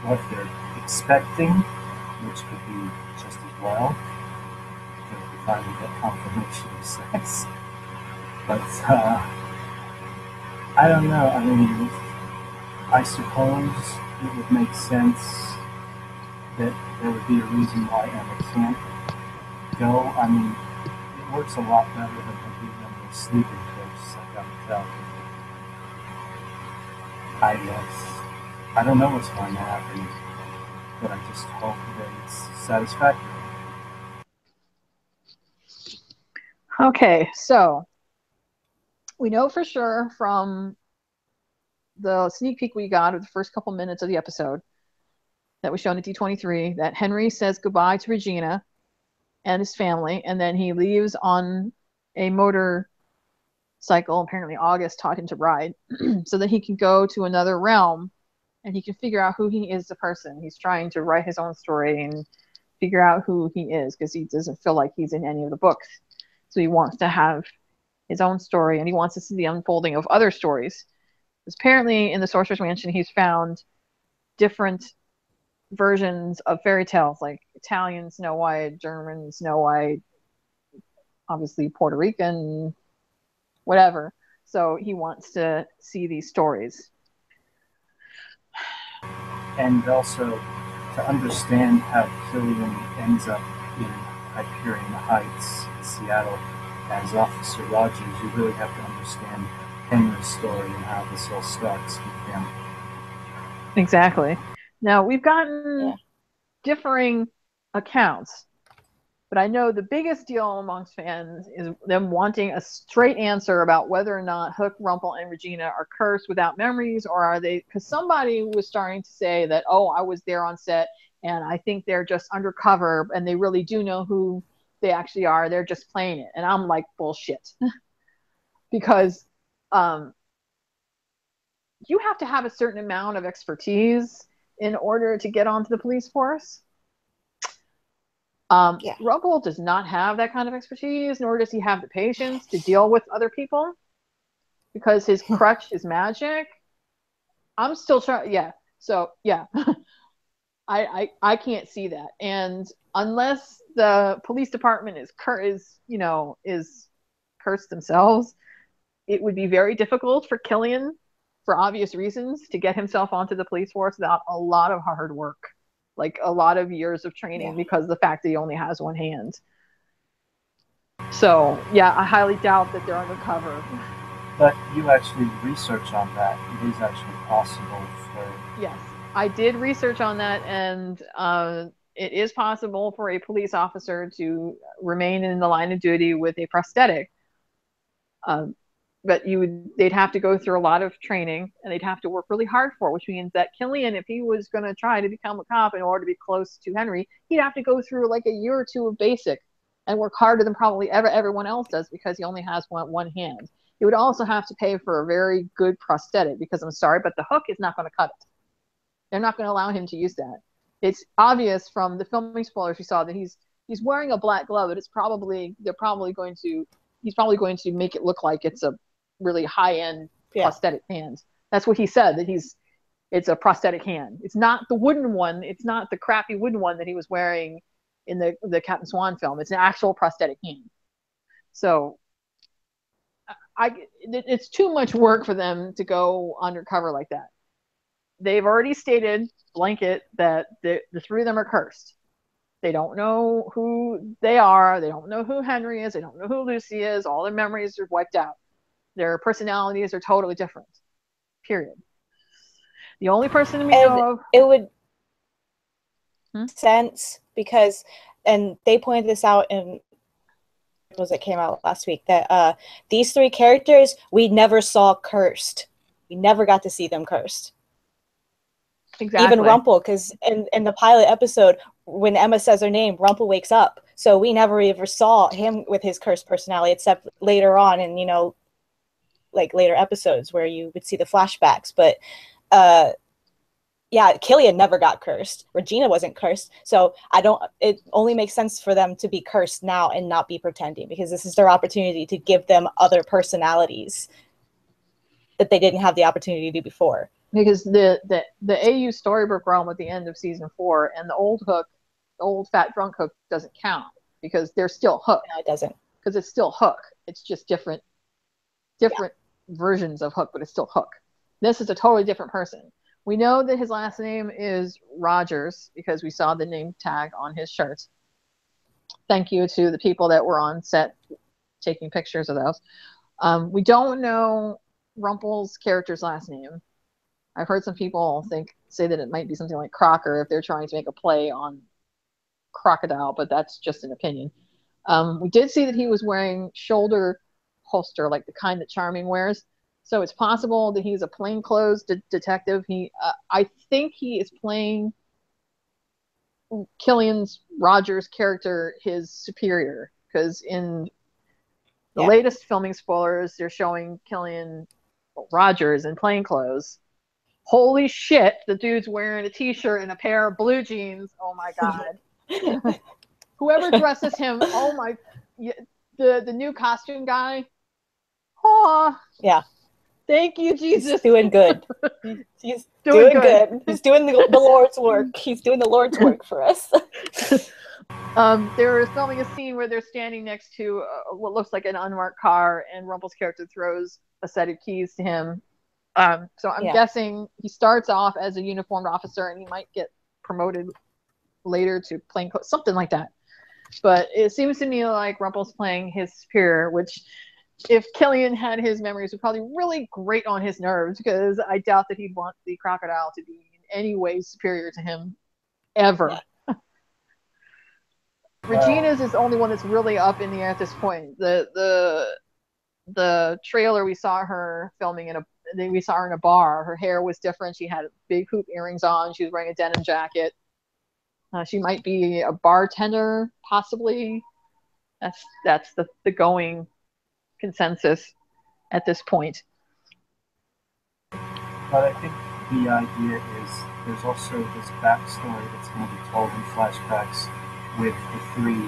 what they're expecting, which could be just as well, if we finally get confirmation of sex. But I don't know. I mean, I suppose it would make sense that there would be a reason why Emma can't go. I mean, it works a lot better than her being on the sleeping pills, I gotta tell you. I guess. I don't know what's going to happen, but I just hope that it's satisfactory. Okay, so we know for sure from the sneak peek we got of the first couple minutes of the episode that was shown at D23 that Henry says goodbye to Regina and his family, and then he leaves on a motorcycle. Apparently August taught him to ride so that he can go to another realm and he can figure out who he is as a person. He's trying to write his own story and figure out who he is, because he doesn't feel like he's in any of the books. So he wants to have his own story, and he wants to see the unfolding of other stories. Because apparently in the Sorcerer's Mansion, he's found different versions of fairy tales, like Italian Snow White, German Snow White, obviously Puerto Rican, whatever. So he wants to see these stories. And also to understand how Killian ends up in Hyperion Heights, Seattle, as Officer Rogers, you really have to understand Henry's story and how this all starts with him. Exactly. Now, we've gotten differing accounts. But I know the biggest deal amongst fans is them wanting a straight answer about whether or not Hook, Rumple, and Regina are cursed without memories, or are they, because somebody was starting to say that, oh, I was there on set and I think they're just undercover and they really do know who they actually are. They're just playing it. And I'm like, bullshit. Because you have to have a certain amount of expertise in order to get onto the police force. Rumple does not have that kind of expertise, nor does he have the patience to deal with other people because his crutch is magic. I'm still trying. Yeah. So yeah, I can't see that. And unless the police department is cursed themselves, it would be very difficult for Killian, for obvious reasons, to get himself onto the police force without a lot of hard work. Like a lot of years of training because of the fact that he only has one hand. So, yeah, I highly doubt that they're undercover. But you actually research on that. It is actually possible for... Yes, I did research on that, and it is possible for a police officer to remain in the line of duty with a prosthetic. But they'd have to go through a lot of training and they'd have to work really hard for it, which means that Killian, if he was going to try to become a cop in order to be close to Henry, he'd have to go through like a year or two of basic and work harder than probably everyone else does because he only has one hand. He would also have to pay for a very good prosthetic because I'm sorry, but the Hook is not going to cut it. They're not going to allow him to use that. It's obvious from the filming spoilers we saw that he's wearing a black glove, but he's probably going to make it look like it's a really high-end prosthetic hand. That's what he said, that it's a prosthetic hand. It's not the wooden one. It's not the crappy wooden one that he was wearing in the Captain Swan film. It's an actual prosthetic hand. So it's too much work for them to go undercover like that. They've already stated blanket that the three of them are cursed. They don't know who they are. They don't know who Henry is. They don't know who Lucy is. All their memories are wiped out. Their personalities are totally different. Period. The only person we know of... It would sense because, and they pointed this out in it came out last week, that these three characters we never saw cursed. We never got to see them cursed. Exactly. Even Rumple, because in the pilot episode, when Emma says her name, Rumple wakes up. So we never ever saw him with his cursed personality, except later on in, like later episodes where you would see the flashbacks. But Killian never got cursed. Regina wasn't cursed. So it only makes sense for them to be cursed now and not be pretending, because this is their opportunity to give them other personalities that they didn't have the opportunity to do before. Because the AU Storybook realm at the end of season 4 and the old Hook, the old fat drunk Hook, doesn't count because they're still Hook. No, it doesn't. Because it's still Hook. It's just different versions of Hook, but it's still Hook. This is a totally different person. We know that his last name is Rogers because we saw the name tag on his shirt. Thank you to the people that were on set taking pictures of those. We don't know Rumple's character's last name. I've heard some people say that it might be something like Crocker if they're trying to make a play on crocodile, but that's just an opinion. We did see that he was wearing shoulder holster, like the kind that Charming wears. So it's possible that he's a plainclothes detective. I think he is playing Killian's Rogers character, his superior, because in the latest filming spoilers, they're showing Killian Rogers in plainclothes. Holy shit, the dude's wearing a t-shirt and a pair of blue jeans. Oh my god. Whoever dresses him, oh my, the new costume guy. Oh, yeah. Thank you, Jesus. He's doing good. He's doing good. He's doing the Lord's work. He's doing the Lord's work for us. They're filming a scene where they're standing next to what looks like an unmarked car, and Rumple's character throws a set of keys to him. So I'm guessing he starts off as a uniformed officer, and he might get promoted later to plainclothes, something like that. But it seems to me like Rumple's playing his superior, which, if Killian had his memories, would probably really grate on his nerves, because I doubt that he'd want the crocodile to be in any way superior to him, ever. Regina's is the only one that's really up in the air at this point. The trailer we saw her filming we saw her in a bar. Her hair was different. She had big hoop earrings on. She was wearing a denim jacket. She might be a bartender, possibly. That's the going consensus at this point. But I think the idea is there's also this backstory that's going to be told in flashbacks with the three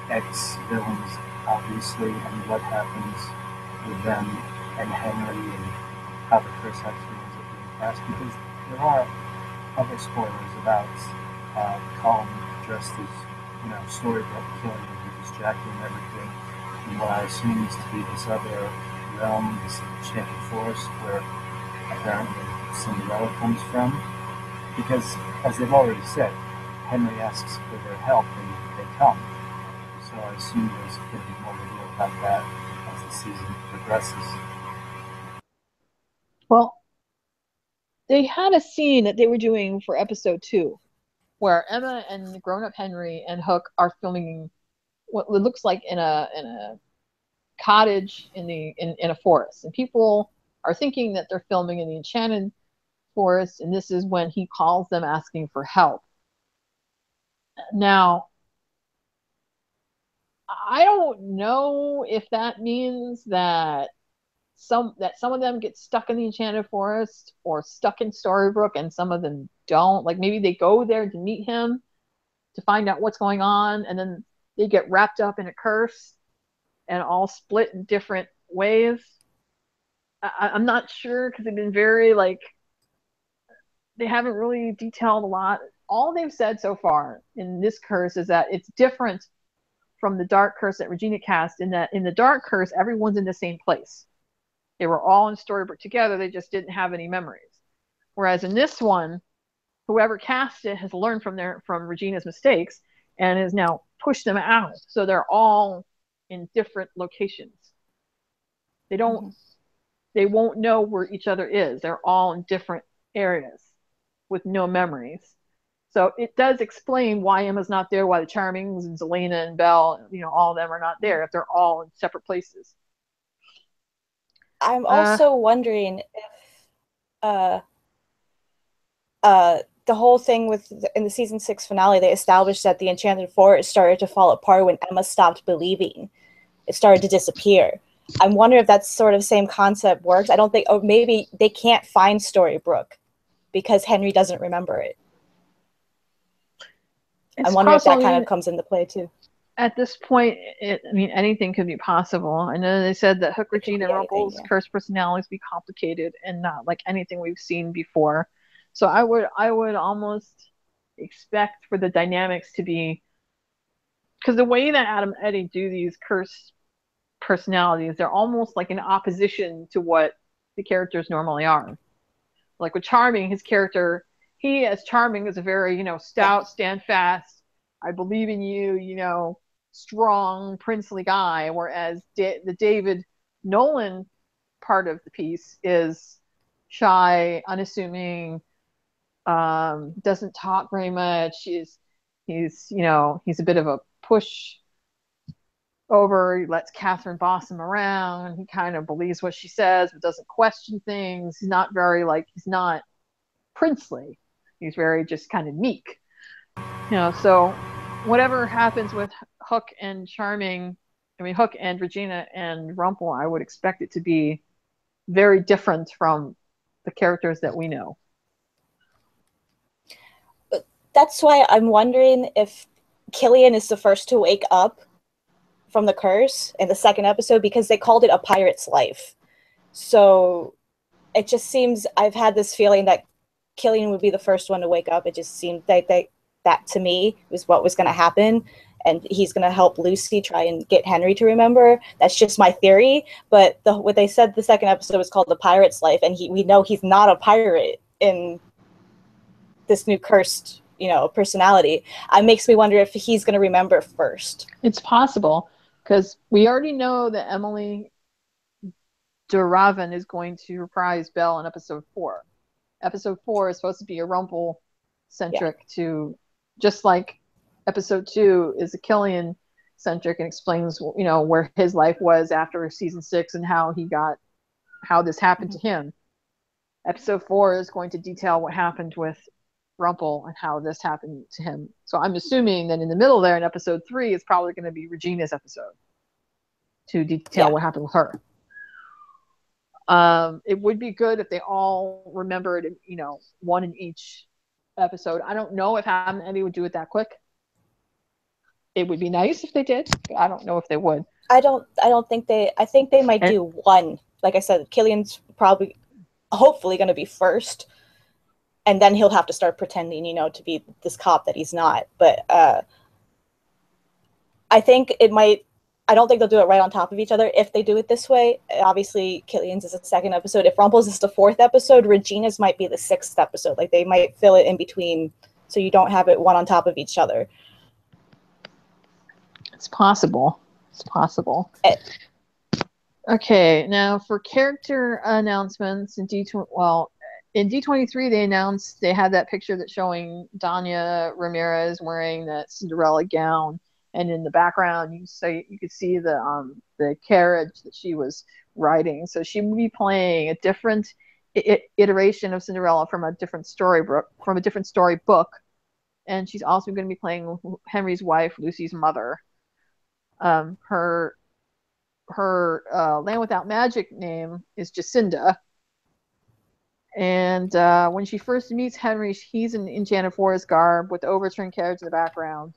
ex-villains, obviously, and what happens with them and Henry and how the curse actually ends up being cast. Because there are other spoilers about Colin dressed as, Storybrooke killing him with his jacket and everything, and what I assume is to be this other realm, this enchanted forest where apparently Cinderella comes from. Because, as they've already said, Henry asks for their help and they come. So I assume there's going to be more reveal about that as the season progresses. Well, they had a scene that they were doing for episode 2 where Emma and grown-up Henry and Hook are filming what looks like in a cottage in a forest, and people are thinking that they're filming in the enchanted forest, and this is when he calls them asking for help. Now, I don't know if that means that some of them get stuck in the enchanted forest or stuck in Storybrooke and some of them don't. Like maybe they go there to meet him to find out what's going on, and then they get wrapped up in a curse and all split in different ways. I'm not sure because they've been very they haven't really detailed a lot. All they've said so far in this curse is that it's different from the Dark Curse that Regina cast, in that in the Dark Curse, everyone's in the same place. They were all in Storybrooke together. They just didn't have any memories. Whereas in this one, whoever cast it has learned from Regina's mistakes and has now pushed them out. So they're all in different locations. They won't know where each other is. They're all in different areas with no memories. So it does explain why Emma's not there, why the Charmings and Zelena and Belle, all of them are not there if they're all in separate places. I'm also wondering if the whole thing in the season 6 finale, they established that the enchanted forest started to fall apart when Emma stopped believing. It started to disappear. I'm wondering if that sort of same concept works. I don't think, or maybe they can't find Storybrooke because Henry doesn't remember it. I'm wondering if that kind of comes into play too. At this point, anything could be possible. I know they said that Hook, Regina, and Rumple's cursed personalities be complicated and not like anything we've seen before. So I would almost expect for the dynamics to be, because the way that Adam and Eddie do these cursed personalities, they're almost like in opposition to what the characters normally are. Like with Charming, his character, he as Charming is a very, stout, stand fast, I believe in you, strong, princely guy. Whereas the David Nolan part of the piece is shy, unassuming, doesn't talk very much. He's a bit of a push over. He lets Catherine boss him around. He kind of believes what she says, but doesn't question things. He's not very he's not princely. He's very just kind of meek. So whatever happens with Hook and Regina and Rumple, I would expect it to be very different from the characters that we know. That's why I'm wondering if Killian is the first to wake up from the curse in the second episode, because they called it A Pirate's Life. So it just seems, I've had this feeling that Killian would be the first one to wake up. It just seemed that to me was what was going to happen. And he's going to help Lucy try and get Henry to remember. That's just my theory. But what they said the second episode was called The Pirate's Life. And we know he's not a pirate in this new cursed, personality. It makes me wonder if he's going to remember first. It's possible, because we already know that Emily DeRaven is going to reprise Belle in episode 4. Episode 4 is supposed to be a Rumple-centric to, just like episode 2 is a Killian centric and explains, you know, where his life was after season 6 and how this happened to him. Episode 4 is going to detail what happened with Rumple and how this happened to him. So I'm assuming that in the middle there in episode 3 is probably going to be Regina's episode to detail what happened with her. It would be good if they all remembered, you know, one in each episode. I don't know if Adam and Eddie would do it that quick. It would be nice if they did, but I don't know if they would. I think they might do one. Like I said, Killian's probably, hopefully, going to be first, and then he'll have to start pretending, you know, to be this cop that he's not. But I think it might. I don't think they'll do it right on top of each other if they do it this way. Obviously, Killian's is the 2nd episode. If Rumple's is the 4th episode, Regina's might be the 6th episode. Like, they might fill it in between so you don't have it one on top of each other. It's possible. It's possible. Okay, now for character announcements in D23 they announced they had that picture that's showing Danya Ramirez wearing that Cinderella gown. And in the background, you could see the carriage that she was riding. So she would be playing a different iteration of Cinderella from a different storybook. And she's also going to be playing Henry's wife, Lucy's mother. Her Land Without Magic name is Jacinda. And when she first meets Henry, he's in Enchanted Forest garb with the overturned carriage in the background.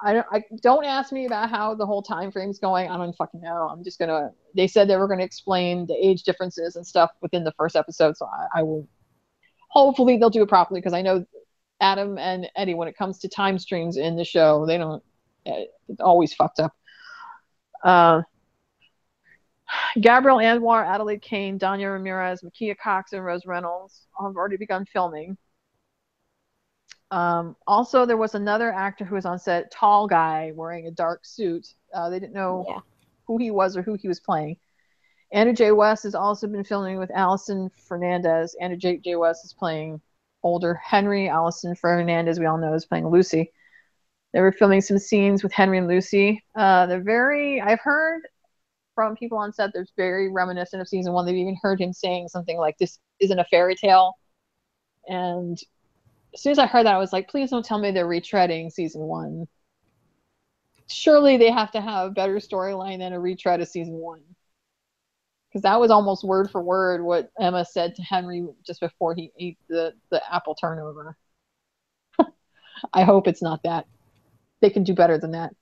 I don't ask me about how the whole time frame's going. I don't fucking know. I'm just gonna. They said they were gonna explain the age differences and stuff within the first episode, so I will. Hopefully they'll do it properly because I know Adam and Eddie, when it comes to time streams in the show, they don't. It's always fucked up. Gabrielle Anwar, Adelaide Kane, Danya Ramirez, Makia Cox, and Rose Reynolds have already begun filming. Also, there was another actor who was on set, tall guy wearing a dark suit. They didn't know who he was or who he was playing. Andrew J. West has also been filming with Allison Fernandez. Andrew J. West is playing older Henry. Allison Fernandez, we all know, is playing Lucy. They were filming some scenes with Henry and Lucy. I've heard from people on set, they're very reminiscent of season 1. They've even heard him saying something like, "This isn't a fairy tale." And as soon as I heard that, I was like, please don't tell me they're retreading season 1. Surely they have to have a better storyline than a retread of season 1. Because that was almost word for word what Emma said to Henry just before he ate the apple turnover. I hope it's not that. They can do better than that.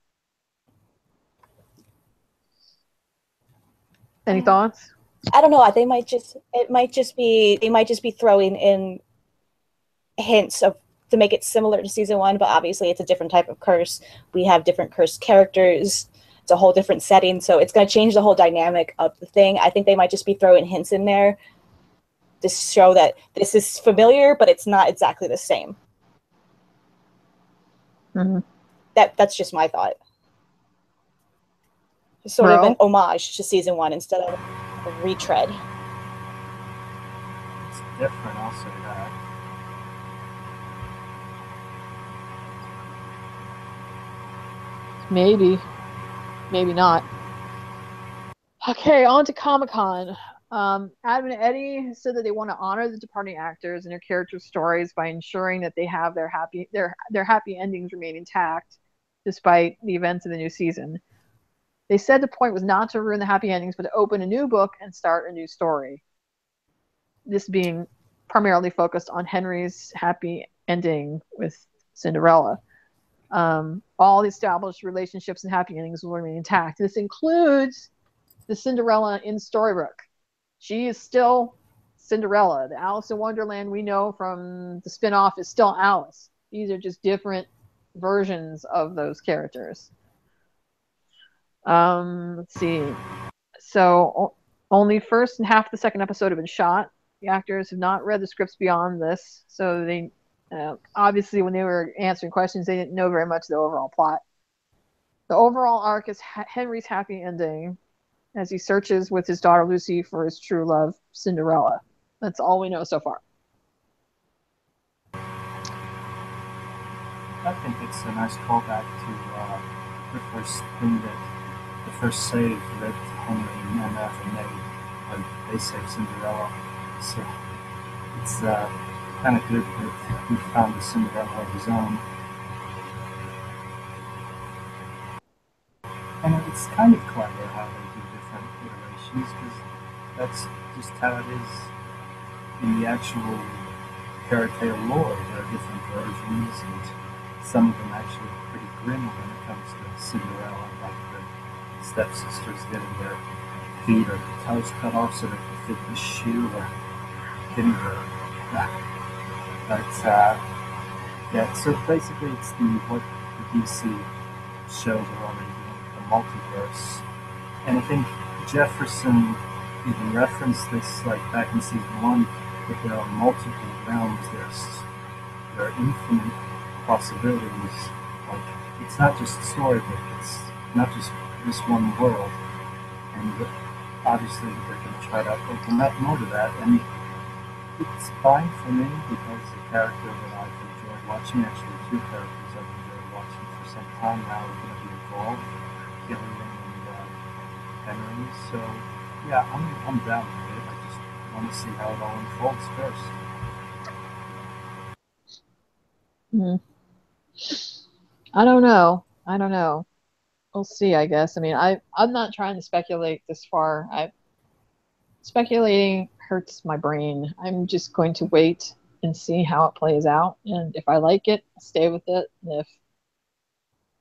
Any thoughts? I don't know. They might just be throwing in hints to make it similar to season 1, but obviously it's a different type of curse. We have different cursed characters. It's a whole different setting, so it's going to change the whole dynamic of the thing. I think they might just be throwing hints in there to show that this is familiar, but it's not exactly the same. Mm-hmm. That's just my thought. It's sort of an homage to season 1 instead of a retread. It's different, I'll say that. Maybe not. Okay, on to Comic-Con. Adam and Eddie said that they want to honor the departing actors and their characters' stories by ensuring that they have their happy endings remain intact despite the events of the new season. They said the point was not to ruin the happy endings, but to open a new book and start a new story. This being primarily focused on Henry's happy ending with Cinderella. All the established relationships and happy endings will remain intact. This includes the Cinderella in Storybrooke. She is still Cinderella. The Alice in Wonderland we know from the spin-off is still Alice. These are just different versions of those characters. Let's see. So only first and half of the second episode have been shot. The actors have not read the scripts beyond this, so they obviously when they were answering questions, they didn't know very much of the overall plot. The overall arc is Henry's happy ending as he searches with his daughter Lucy for his true love, Cinderella. That's all we know so far. I think it's a nice callback to the first thing that the first save that Henry and Emma made when they saved Cinderella. So it's kind of good that he found a Cinderella of his own. And it's kind of clever how they do different iterations because that's just how it is in the actual fairy tale lore. There are different versions, and some of them actually are pretty grim when it comes to Cinderella, like the stepsisters getting their feet or toes cut off so they can fit the shoe, or getting her. But yeah, so basically it's what the DC shows are already doing with the multiverse. And I think Jefferson even referenced this like back in season 1, that there are multiple realms, there are infinite possibilities. Like, it's not just a storybook, it's not just this one world. And obviously they're going to try to open up more to that, and it's fine for me because the character that I've enjoyed watching, actually two characters I've enjoyed watching for some time now, are going to be involved, Gillian and Henry. So yeah, I'm down with it. I just want to see how it all unfolds first. I don't know. We'll see, I guess. I mean, I'm not trying to speculate this far. Speculating hurts my brain. I'm just going to wait and see how it plays out. And if I like it, I'll stay with it. And if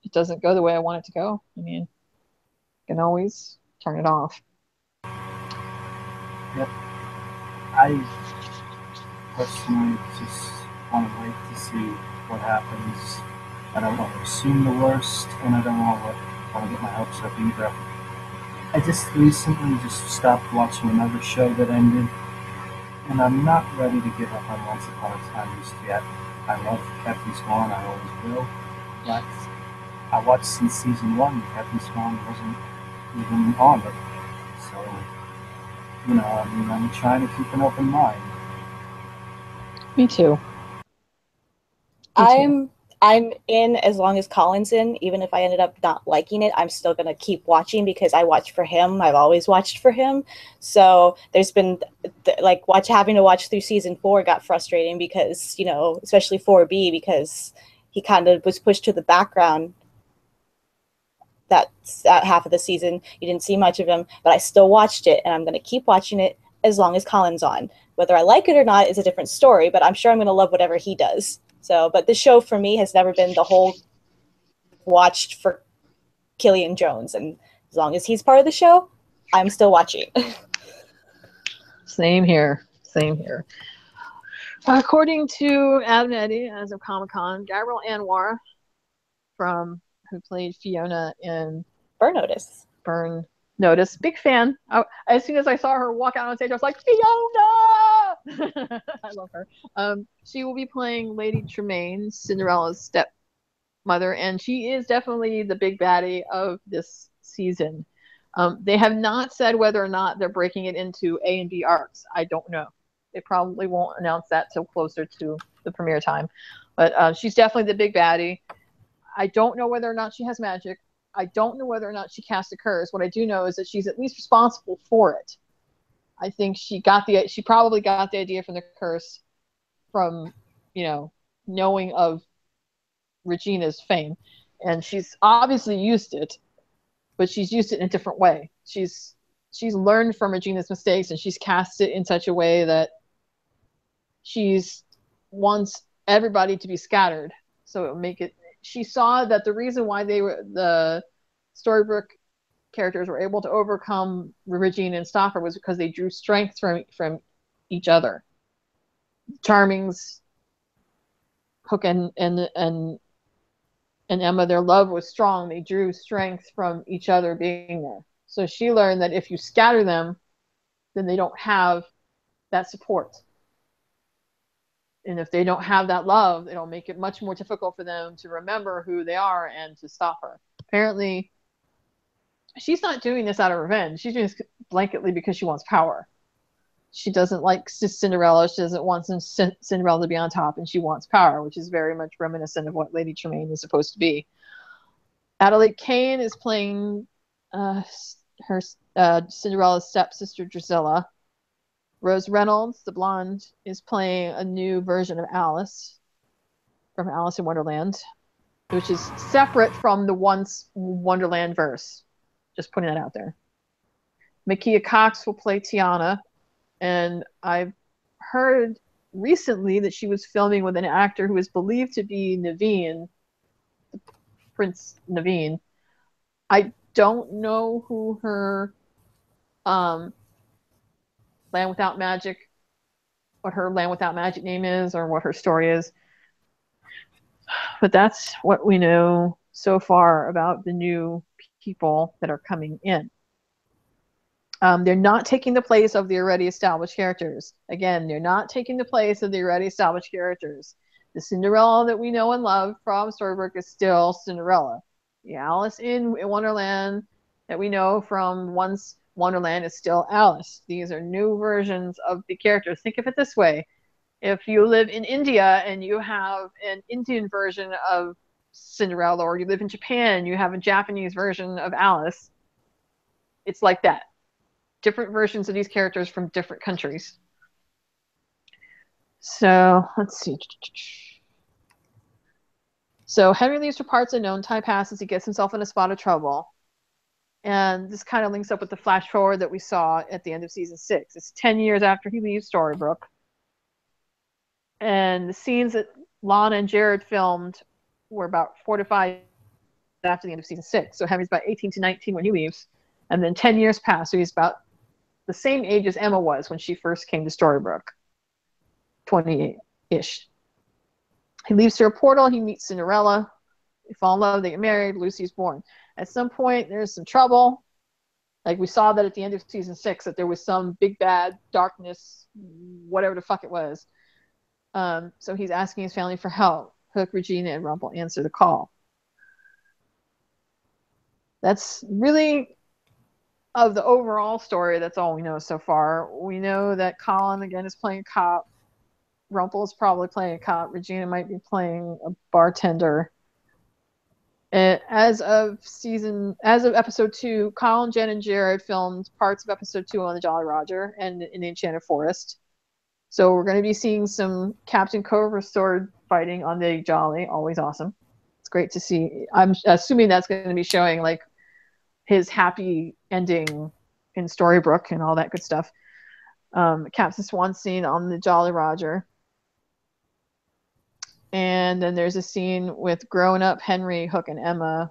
it doesn't go the way I want it to go, I mean, I can always turn it off. Yep. I personally just want to wait to see what happens. I don't want to assume the worst, and I don't want to get my hopes up either. I just recently just stopped watching another show that ended, and I'm not ready to give up on Once Upon a Time just yet. I love Captain Swan, I always will, but I watched since season 1, Captain Swan wasn't even on it. So, I'm trying to keep an open mind. Me too. I'm in as long as Colin's in. Even if I ended up not liking it, I'm still gonna keep watching because I watch for him. I've always watched for him. So there's been having to watch through season 4 got frustrating because, especially 4B, because he kind of was pushed to the background. That half of the season, you didn't see much of him, but I still watched it, and I'm gonna keep watching it as long as Colin's on. Whether I like it or not is a different story, but I'm sure I'm gonna love whatever he does. So, but the show for me has never been the whole watched for Killian Jones, and as long as he's part of the show, I'm still watching. Same here. According to Adam and Eddie, as of Comic-Con, Gabrielle Anwar, who played Fiona in Burn Notice, big fan. As soon as I saw her walk out on stage, I was like, Fiona! I love her. She will be playing Lady Tremaine, Cinderella's stepmother, and she is definitely the big baddie of this season. They have not said whether or not they're breaking it into A and B arcs. I don't know. They probably won't announce that till closer to the premiere time. But she's definitely the big baddie. I don't know whether or not she has magic. I don't know whether or not she cast a curse. What I do know is that she's at least responsible for it. I think she probably got the idea from the curse from, knowing of Regina's fame. And she's obviously used it, but she's used it in a different way. She's learned from Regina's mistakes, and she's cast it in such a way that she's wants everybody to be scattered. So it will make it. She saw that the reason why the Storybrooke characters were able to overcome Regina and stop her was because they drew strength from each other. Charming's Hook and Emma, their love was strong. They drew strength from each other being there. So she learned that if you scatter them, then they don't have that support. And if they don't have that love, it'll make it much more difficult for them to remember who they are and to stop her. Apparently, she's not doing this out of revenge. She's doing this blanketly because she wants power. She doesn't like Cinderella. She doesn't want Cinderella to be on top, and she wants power, which is very much reminiscent of what Lady Tremaine is supposed to be. Adelaide Kane is playing her Cinderella's stepsister Drusilla. Rose Reynolds, the blonde, is playing a new version of Alice from Alice in Wonderland, which is separate from the once Wonderland verse. Just putting that out there. Makia Cox will play Tiana, and I've heard recently that she was filming with an actor who is believed to be Naveen, Prince Naveen. I don't know who her Land Without Magic, what her Land Without Magic name is, or what her story is. But that's what we know so far about the new people that are coming in. They're not taking the place of the already established characters. Again, they're not taking the place of the already established characters. The Cinderella that we know and love from Storybrooke is still Cinderella. The Alice in Wonderland that we know from once Wonderland is still Alice. These are new versions of the characters. Think of it this way. If you live in India and you have an Indian version of Cinderella, or you live in Japan and you have a Japanese version of Alice, it's like that. Different versions of these characters from different countries. So let's see. So Henry leaves for parts unknown. Time passes. He gets himself in a spot of trouble. And this kind of links up with the flash forward that we saw at the end of season 6. It's 10 years after he leaves Storybrooke. And the scenes that Lana and Jared filmed were about 4 to 5 after the end of season 6. So Henry's about 18 to 19 when he leaves. And then 10 years pass. So he's about the same age as Emma was when she first came to Storybrooke. 28-ish. He leaves through a portal. He meets Cinderella. They fall in love. They get married. Lucy's born. At some point, there's some trouble. Like we saw that at the end of season 6, that there was some big bad darkness, whatever the fuck it was. So he's asking his family for help. Hook, Regina, and Rumple answer the call. That's really, of the overall story, that's all we know so far. We know that Colin, again, is playing a cop. Rumple is probably playing a cop. Regina might be playing a bartender. As of episode 2, Colin, Jen, and Jared filmed parts of episode 2 on the Jolly Roger and in the Enchanted Forest. So we're going to be seeing some Captain Cobra sword fighting on the Jolly. Always awesome. It's great to see. I'm assuming that's going to be showing like his happy ending in Storybrooke and all that good stuff. Captain Swan scene on the Jolly Roger. And then there's a scene with grown-up Henry, Hook, and Emma.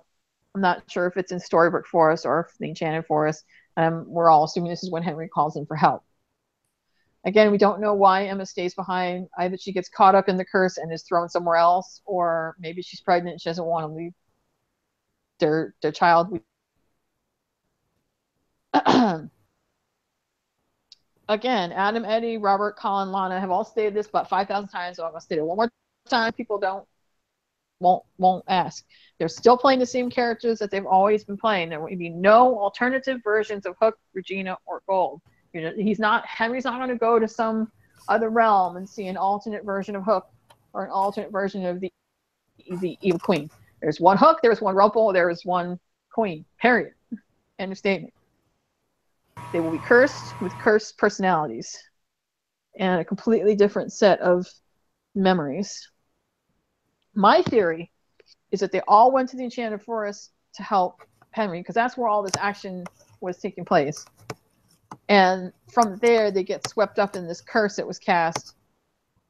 I'm not sure if it's in Storybrooke Forest or if the Enchanted Forest. We're all assuming this is when Henry calls in for help. Again, we don't know why Emma stays behind. Either she gets caught up in the curse and is thrown somewhere else, or maybe she's pregnant and she doesn't want to leave their child. Again, Adam, Eddie, Robert, Colin, Lana have all stated this about 5,000 times, so I'm going to state it one more time. People won't ask. They're still playing the same characters that they've always been playing. There will be no alternative versions of Hook, Regina, or Gold. You know, Henry's not going to go to some other realm and see an alternate version of Hook or an alternate version of the Evil Queen. There's one Hook, there's one Rumple, there's one Queen. Period. End of statement. They will be cursed with cursed personalities and a completely different set of memories. My theory is that they all went to the Enchanted Forest to help Henry, because that's where all this action was taking place. And from there, they get swept up in this curse that was cast,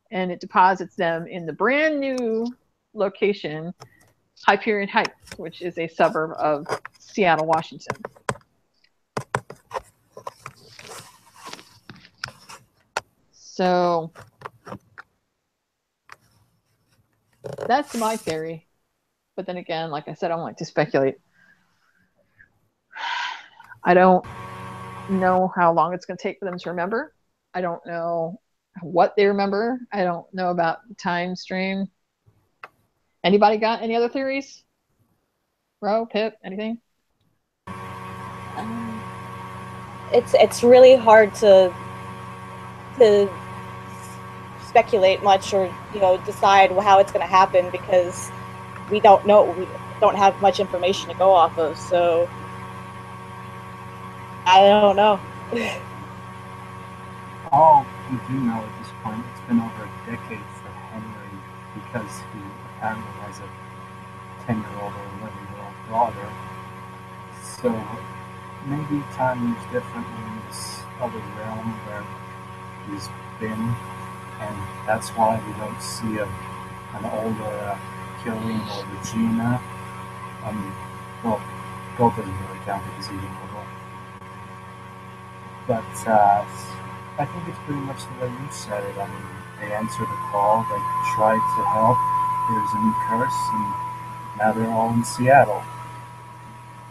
and it deposits them in the brand new location, Hyperion Heights, which is a suburb of Seattle, Washington. So that's my theory. But then again, like I said, I don't like to speculate. I don't know how long it's going to take for them to remember. I don't know what they remember. I don't know about the time stream. Anybody got any other theories? Ro, Pip, anything? It's really hard to to speculate much or decide how it's going to happen because we don't know. We don't have much information to go off of, so I don't know. All we do know at this point, it's been over a decade for Henry because he apparently has a 10-year-old or 11-year-old daughter. So maybe time moves differently in this other realm where he's been, and that's why we don't see an older Killian or Regina. Well, Gold doesn't really count because he's immortal. But I think it's pretty much the way you said it. I mean, they answered a call, they tried to help, there's a new curse, and now they're all in Seattle.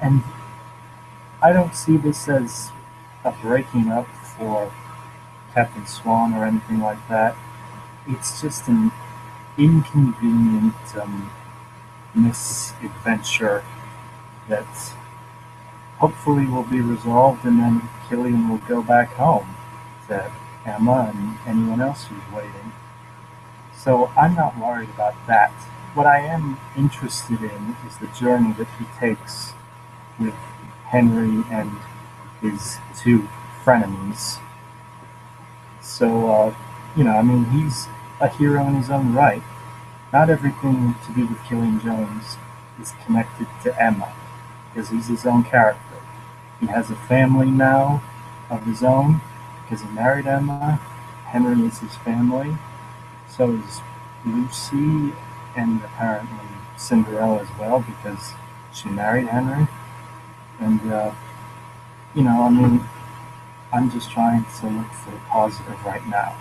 And I don't see this as a breaking up for Captain Swan or anything like that. It's just an inconvenient misadventure that hopefully will be resolved, and then Killian will go back home to Emma and anyone else who's waiting. So I'm not worried about that. What I am interested in is the journey that he takes with Henry and his two frenemies. So, I mean, he's a hero in his own right. Not everything to do with Killian Jones is connected to Emma, because he's his own character. He has a family now of his own, because he married Emma. Henry is his family. So is Lucy, and apparently Cinderella as well, because she married Henry. And, I mean, I'm just trying to look for the positive right now.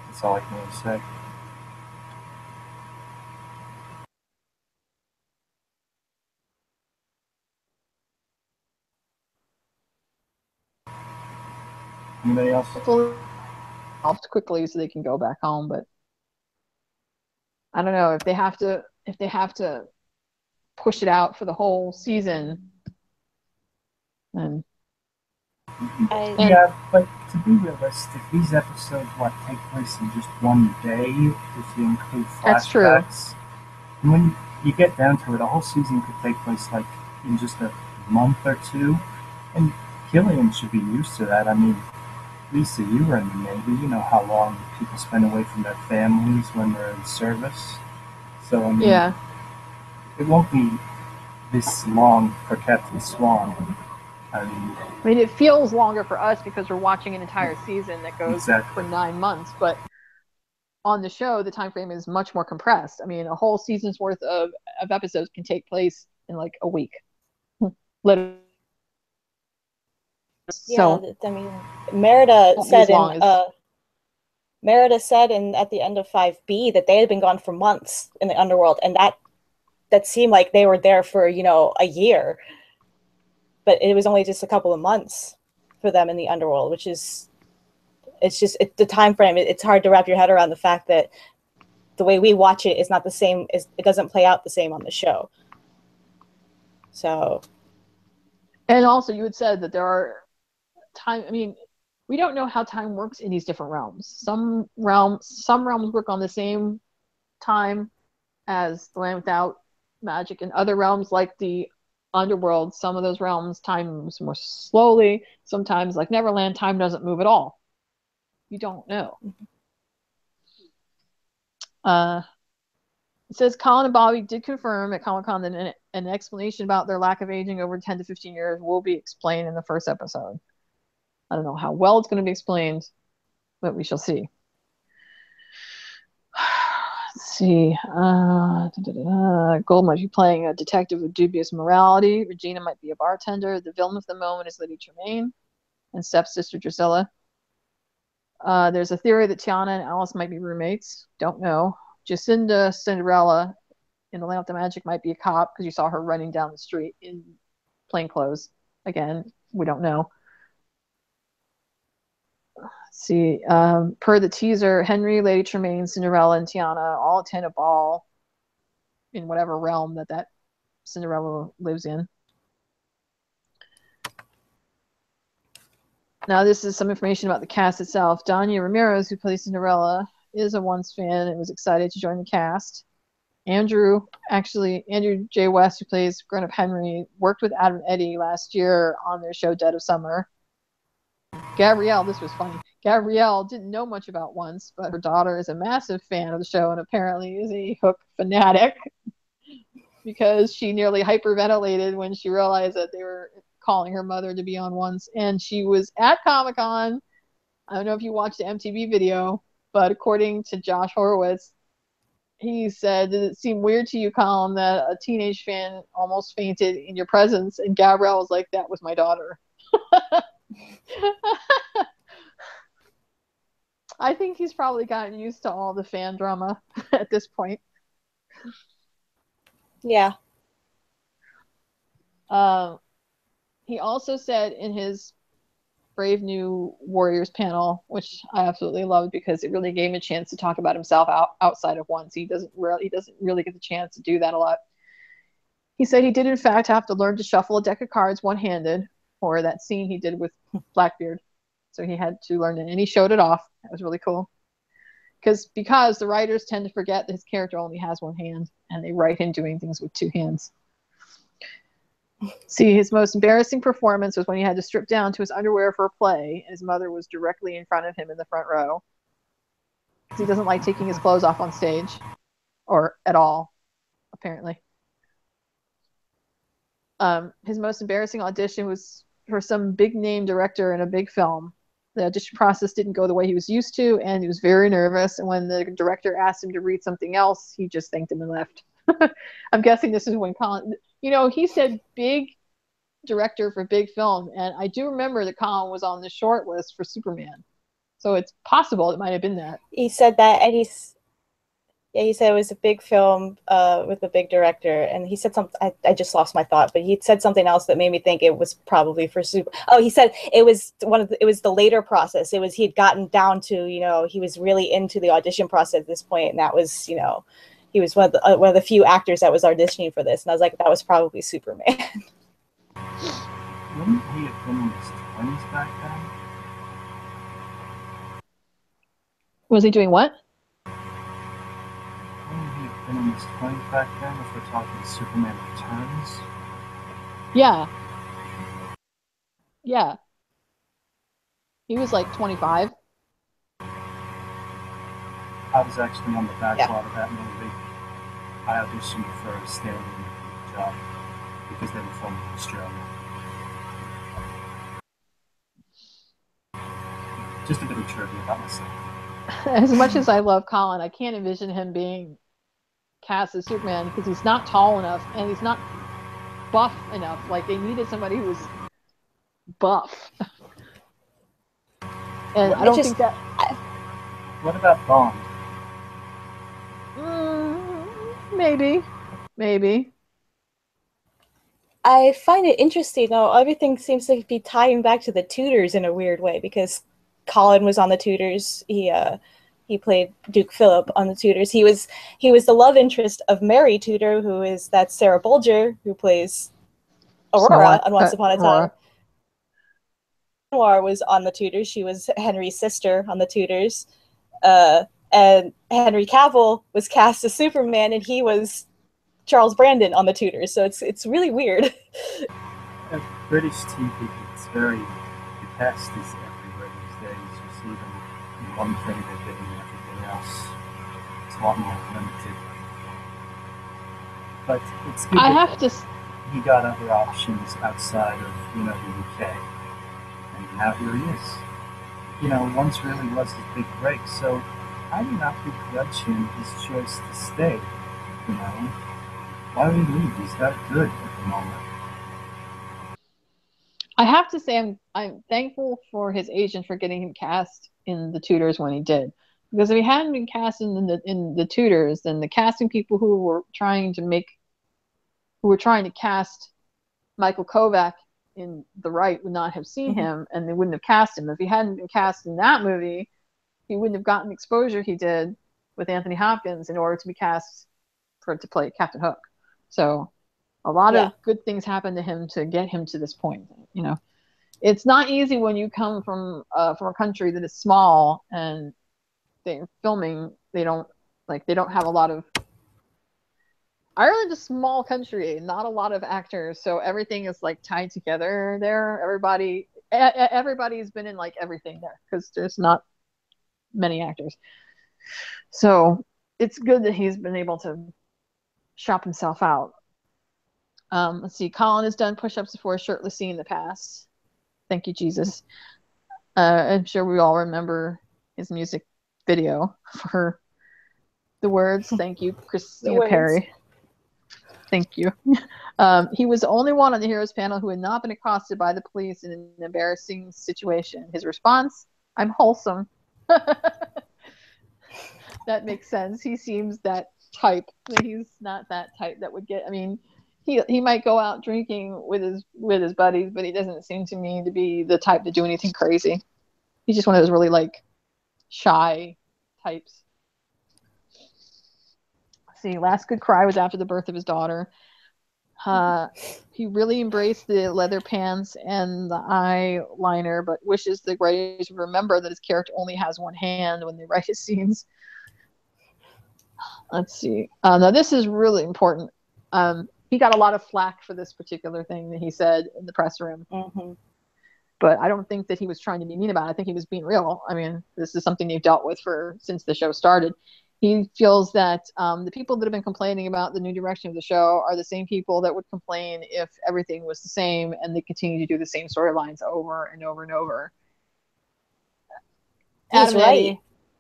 That's all I can really say. Anybody else? Helped quickly so they can go back home, but I don't know if they have to push it out for the whole season. And yeah, but to be realistic, these episodes take place in just one day if you include flashbacks. That's true. And when you get down to it, a whole season could take place in just a month or two, and Killian should be used to that. I mean, Lisa, you were in the Navy. You know how long people spend away from their families when they're in service. So, I mean, yeah, it won't be this long for Captain Swan. I mean, it feels longer for us because we're watching an entire season that goes for 9 months, but on the show, the time frame is much more compressed. I mean, a whole season's worth of episodes can take place in like a week. Literally. Yeah, I mean, Merida said at the end of 5B that they had been gone for months in the underworld, and that seemed like they were there for, a year. But it was only just a couple of months for them in the underworld, which is, the time frame. It's hard to wrap your head around the fact that the way we watch it is not the same. It doesn't play out the same on the show. So, and also you had said that there are time. I mean, we don't know how time works in these different realms. Some realms work on the same time as the Land Without Magic, and other realms like the underworld, some of those realms time moves more slowly. Sometimes, like Neverland, time doesn't move at all. You don't know. It says Colin and Bobby did confirm at Comic-Con that an explanation about their lack of aging over 10 to 15 years will be explained in the first episode. I don't know how well it's going to be explained, but we shall see. Let's see. Gold might be playing a detective with dubious morality. Regina might be a bartender. The villain of the moment is Lady Tremaine and stepsister Drusilla. There's a theory that Tiana and Alice might be roommates. Don't know. Jacinda Cinderella in The Land Without Magic might be a cop because you saw her running down the street in plain clothes. Again, we don't know. Let's see. Per the teaser, Henry, Lady Tremaine, Cinderella, and Tiana all attend a ball in whatever realm that Cinderella lives in. Now, this is some information about the cast itself. Danya Ramirez, who plays Cinderella, is a Once fan and was excited to join the cast. Andrew J. West, who plays Grown-Up Henry, worked with Adam and Eddie last year on their show Dead of Summer. Gabrielle, this was funny. Gabrielle didn't know much about Once, but her daughter is a massive fan of the show and apparently is a Hook fanatic because she nearly hyperventilated when she realized that they were calling her mother to be on Once. And she was at Comic-Con. I don't know if you watched the MTV video, but according to Josh Horowitz, he said, "Did it seem weird to you, Colin, that a teenage fan almost fainted in your presence?" And Gabrielle was like, "That was my daughter." I think he's probably gotten used to all the fan drama at this point. Yeah. He also said in his Brave New Warriors panel, which I absolutely loved because it really gave him a chance to talk about himself outside of Once. He doesn't really get the chance to do that a lot. He said he did in fact have to learn to shuffle a deck of cards one-handed for that scene he did with Blackbeard. So he had to learn it, and he showed it off. That was really cool. Because the writers tend to forget that his character only has one hand, and they write him doing things with two hands. See, his most embarrassing performance was when he had to strip down to his underwear for a play, and his mother was directly in front of him in the front row. Because he doesn't like taking his clothes off on stage, or at all, apparently. His most embarrassing audition was for some big-name director in a big film. The audition process didn't go the way he was used to, and he was very nervous. And when the director asked him to read something else, he just thanked him and left. I'm guessing this is when Colin, he said big director for big film, and I do remember that Colin was on the short list for Superman. So it's possible it might have been that. He said that, and he said it was a big film with a big director, and he said something. I just lost my thought, but he said something else that made me think it was probably for Super. Oh, he said it was the later process. It was he had gotten down to he was really into the audition process at this point, and that was he was one of the few actors that was auditioning for this, and I was like, that was probably Superman. Wouldn't he have been in his 20s back then? Was he doing what? In his 20s back then, if we're talking Superman Returns. Yeah. He was like 25. I was actually on the backlot of that movie. I auditioned for a stand-in job because they were filming in Australia. Just a bit of trivia about myself. As much as I love Colin, I can't envision him being cast as Superman because he's not tall enough and he's not buff enough. Like, they needed somebody who was buff. And I don't think that. What about Bond? Maybe. I find it interesting though. Everything seems to be tying back to the Tudors in a weird way because Colin was on the Tudors. He played Duke Philip on the Tudors. He was the love interest of Mary Tudor, that's Sarah Bolger, who plays Aurora on Once Upon a Time. Noir was on the Tudors. She was Henry's sister on the Tudors. And Henry Cavill was cast as Superman, and he was Charles Brandon on the Tudors. So it's really weird. British TV, it's very the cast is everywhere these days. You see them in one thing, they're getting everything else. It's a lot more limited. But it's good. He got other options outside of the UK, and now here he is. Once really was his big break, so I do not begrudge him his choice to stay. Why would he leave? He's got it good at the moment. I have to say I'm thankful for his agent for getting him cast in the Tudors when he did. Because if he hadn't been cast in the Tudors, then the casting people who were trying to cast Michael Kovac in The Right would not have seen him, and they wouldn't have cast him. If he hadn't been cast in that movie, he wouldn't have gotten the exposure he did with Anthony Hopkins in order to be cast to play Captain Hook. So a lot of good things happened to him to get him to this point. it's not easy when you come from a country that is small and they're filming. They don't have a lot of. Ireland's a small country, not a lot of actors, so everything is like tied together there. Everybody's been in like everything there because there's not many actors. So it's good that he's been able to shop himself out. Let's see. Colin has done push-ups before a shirtless scene in the past. Thank you, Jesus. I'm sure we all remember his music video for the words. Thank you, Christina Perry. Thank you. He was the only one on the Heroes panel who had not been accosted by the police in an embarrassing situation. His response, "I'm wholesome." That makes sense. He seems that type. He's not that type that would get. I mean, he might go out drinking with his buddies, but he doesn't seem to me to be the type to do anything crazy. He's just one of those really like shy types. Let's see, last good cry was after the birth of his daughter. He really embraced the leather pants and the eyeliner, but wishes the writers would remember that his character only has one hand when they write his scenes. Let's see. Now this is really important. He got a lot of flack for this particular thing that he said in the press room. Mm-hmm. But I don't think that he was trying to be mean about it. I think he was being real. I mean, this is something they've dealt with since the show started. He feels that the people that have been complaining about the new direction of the show are the same people that would complain if everything was the same and they continue to do the same storylines over and over and over. He's right.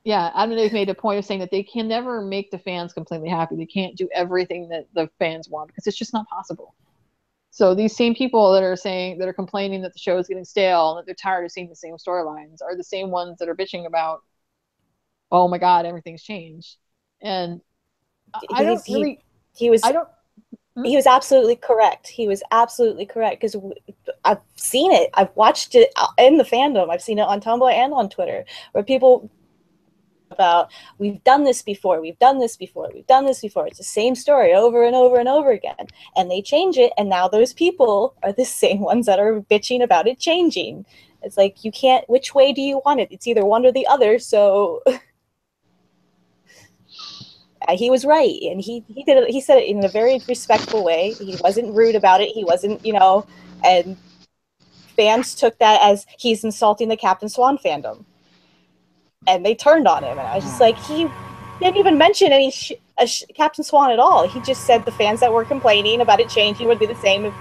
Adam and Dave made a point of saying that they can never make the fans completely happy. They can't do everything that the fans want because it's just not possible. So these same people that are complaining that the show is getting stale and that they're tired of seeing the same storylines are the same ones that are bitching about, oh my God, everything's changed. And he was absolutely correct. He was absolutely correct because I've seen it. I've watched it in the fandom. I've seen it on Tumblr and on Twitter where people about we've done this before. It's the same story over and over and over again, and they change it, and now those people are the same ones that are bitching about it changing. It's like, you can't, which way do you want it? It's either one or the other. So he was right, and he did it. He said it in a very respectful way. He wasn't rude about it. He wasn't, and fans took that as he's insulting the Captain Swan fandom. And they turned on him, and I was just like, he didn't even mention any Captain Swan at all. He just said the fans that were complaining about it changing would be the same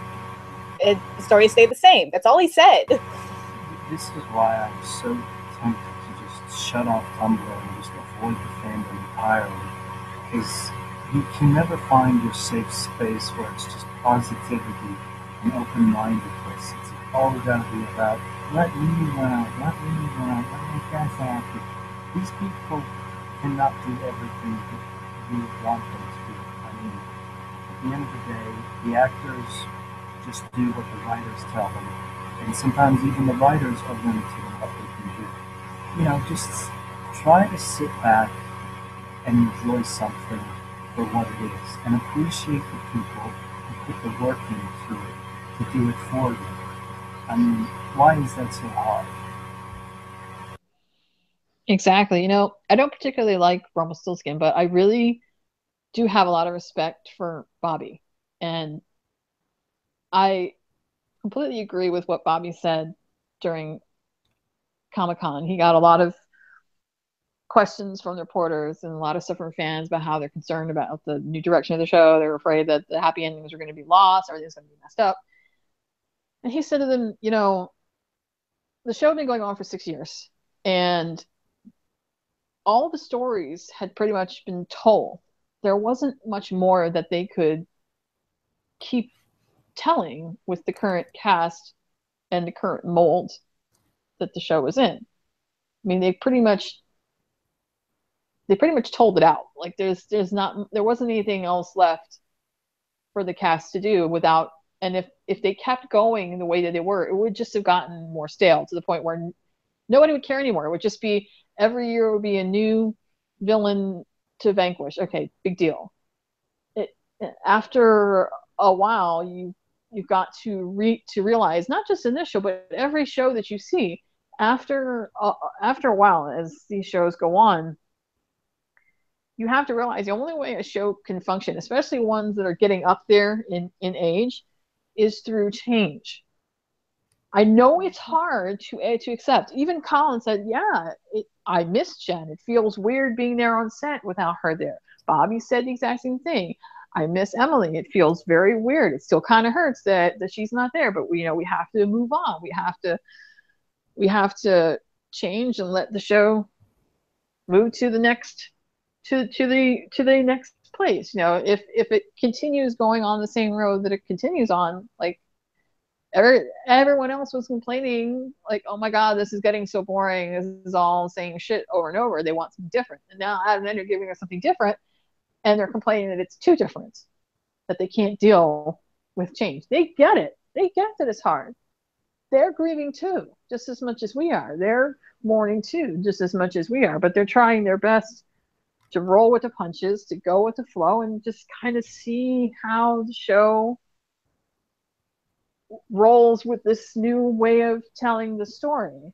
if the story stayed the same. That's all he said. This is why I'm so tempted to just shut off Tumblr and just avoid the fandom entirely, because you can never find your safe space where it's just positivity and open-mindedness. It's all got to be about let me out, let me guys happy. These people cannot do everything that we want them to do. I mean, at the end of the day, the actors just do what the writers tell them. And sometimes even the writers are limited in what they can do. Just try to sit back and enjoy something for what it is. And appreciate the people who put the work into it to do it for you. I mean, why is that so hard? Exactly. I don't particularly like Rumpelstiltskin, but I really do have a lot of respect for Bobby. And I completely agree with what Bobby said during Comic-Con. He got a lot of questions from the reporters and a lot of stuff from fans about how they're concerned about the new direction of the show. They're afraid that the happy endings are going to be lost, everything's going to be messed up. And he said to them, the show had been going on for 6 years, and all the stories had pretty much been told. There wasn't much more that they could keep telling with the current cast and the current mold that the show was in. I mean, they pretty much told it out. Like there wasn't anything else left for the cast to do without, and if they kept going the way that they were, it would just have gotten more stale to the point where nobody would care anymore. It would just be every year would be a new villain to vanquish. Okay, big deal. After a while, you've got to realize, not just in this show, but every show that you see, after a while, as these shows go on, you have to realize the only way a show can function, especially ones that are getting up there in age, is through change. I know it's hard to accept. Even Colin said, yeah, I miss Jen. It feels weird being there on set without her there. Bobby said the exact same thing. I miss Emily. It feels very weird. It still kind of hurts that she's not there, but we have to move on. We have to change and let the show move to the next to the next place. If it continues going on the same road that it continues on, like everyone else was complaining, like, oh my God, this is getting so boring. This is all saying shit over and over. They want something different. And now Adam and Ed are giving us something different, and they're complaining that it's too different, that they can't deal with change. They get it. They get that it's hard. They're grieving too, just as much as we are. They're mourning too, just as much as we are. But they're trying their best to roll with the punches, to go with the flow, and just kind of see how the show rolls with this new way of telling the story.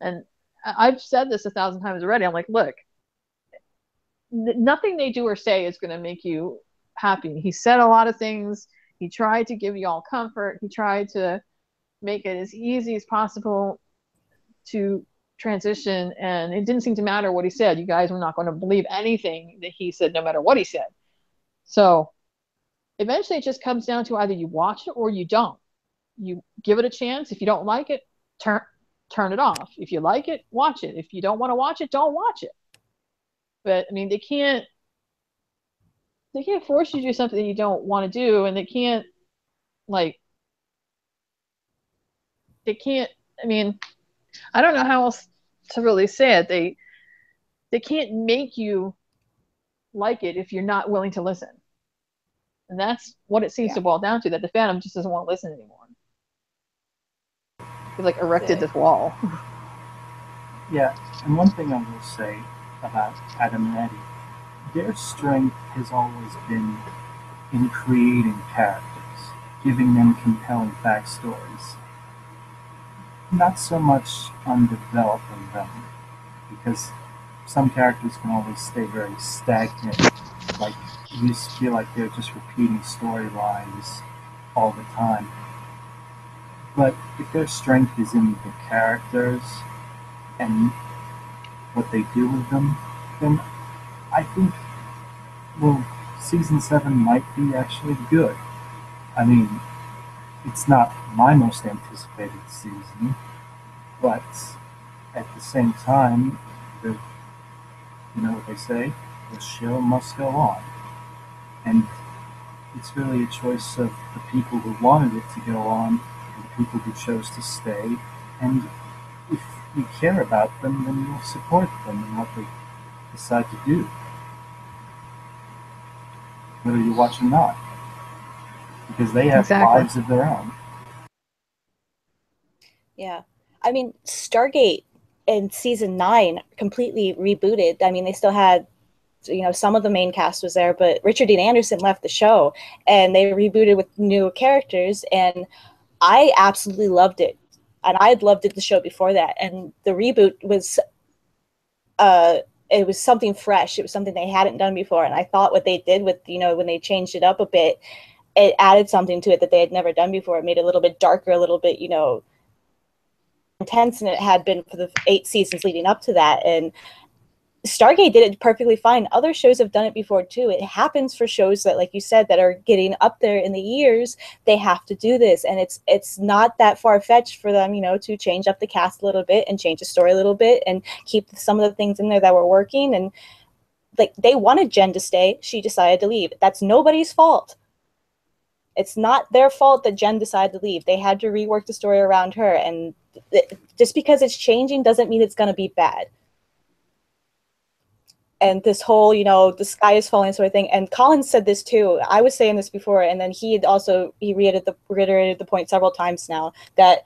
And I've said this 1,000 times already. I'm like, look, nothing they do or say is going to make you happy. He said a lot of things. He tried to give you all comfort. He tried to make it as easy as possible to transition, and it didn't seem to matter what he said. You guys were not going to believe anything that he said, no matter what he said. So eventually it just comes down to either you watch it or you don't. You give it a chance. If you don't like it, turn it off. If you like it, watch it. If you don't want to watch it, don't watch it. But I mean, they can't force you to do something you don't want to do, and they can't I mean, I don't know how else to really say it. They can't make you like it if you're not willing to listen. And that's what it seems to boil down to, that the fandom just doesn't want to listen anymore. They've erected this wall. Yeah, and one thing I will say about Adam and Eddie, their strength has always been in creating characters, giving them compelling backstories. Not so much on developing them, because some characters can always stay very stagnant. You just feel like they're just repeating storylines all the time. But if their strength is in the characters and what they do with them, then I think, season 7 might be actually good. I mean, it's not my most anticipated season, but at the same time, you know what they say, the show must go on. And it's really a choice of the people who wanted it to go on and the people who chose to stay. And if you care about them, then you'll support them in what they decide to do, whether you watch or not, because they have lives of their own. Yeah. I mean, Stargate in season 9 completely rebooted. I mean, they still had, some of the main cast was there, but Richard Dean Anderson left the show, and they rebooted with new characters, and I absolutely loved it. And I had loved it the show before that, and the reboot was, it was something fresh. It was something they hadn't done before, and I thought what they did with, when they changed it up a bit, it added something to it that they had never done before. It made it a little bit darker, a little bit, intense than it had been for the 8 seasons leading up to that. And Stargate did it perfectly fine. Other shows have done it before too. It happens for shows that, like you said, that are getting up there in the years. They have to do this, and it's not that far-fetched for them, to change up the cast a little bit and change the story a little bit and keep some of the things in there that were working. And they wanted Jen to stay. She decided to leave. That's nobody's fault. It's not their fault that Jen decided to leave. They had to rework the story around her, and just because it's changing doesn't mean it's going to be bad. And this whole, the sky is falling sort of thing. And Colin said this too. I was saying this before, and then he reiterated the point several times now, that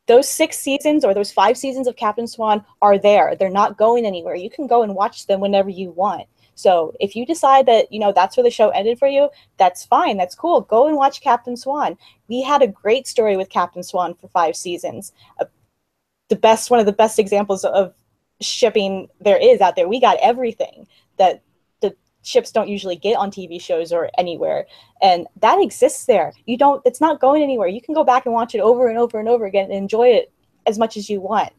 those 6 seasons or those 5 seasons of Captain Swan are there. They're not going anywhere. You can go and watch them whenever you want. So if you decide that, that's where the show ended for you, that's fine. That's cool. Go and watch Captain Swan. We had a great story with Captain Swan for 5 seasons. One of the best examples of shipping there is out there. We got everything that the ships don't usually get on TV shows or anywhere. And that exists there. It's not going anywhere. You can go back and watch it over and over and over again and enjoy it as much as you want.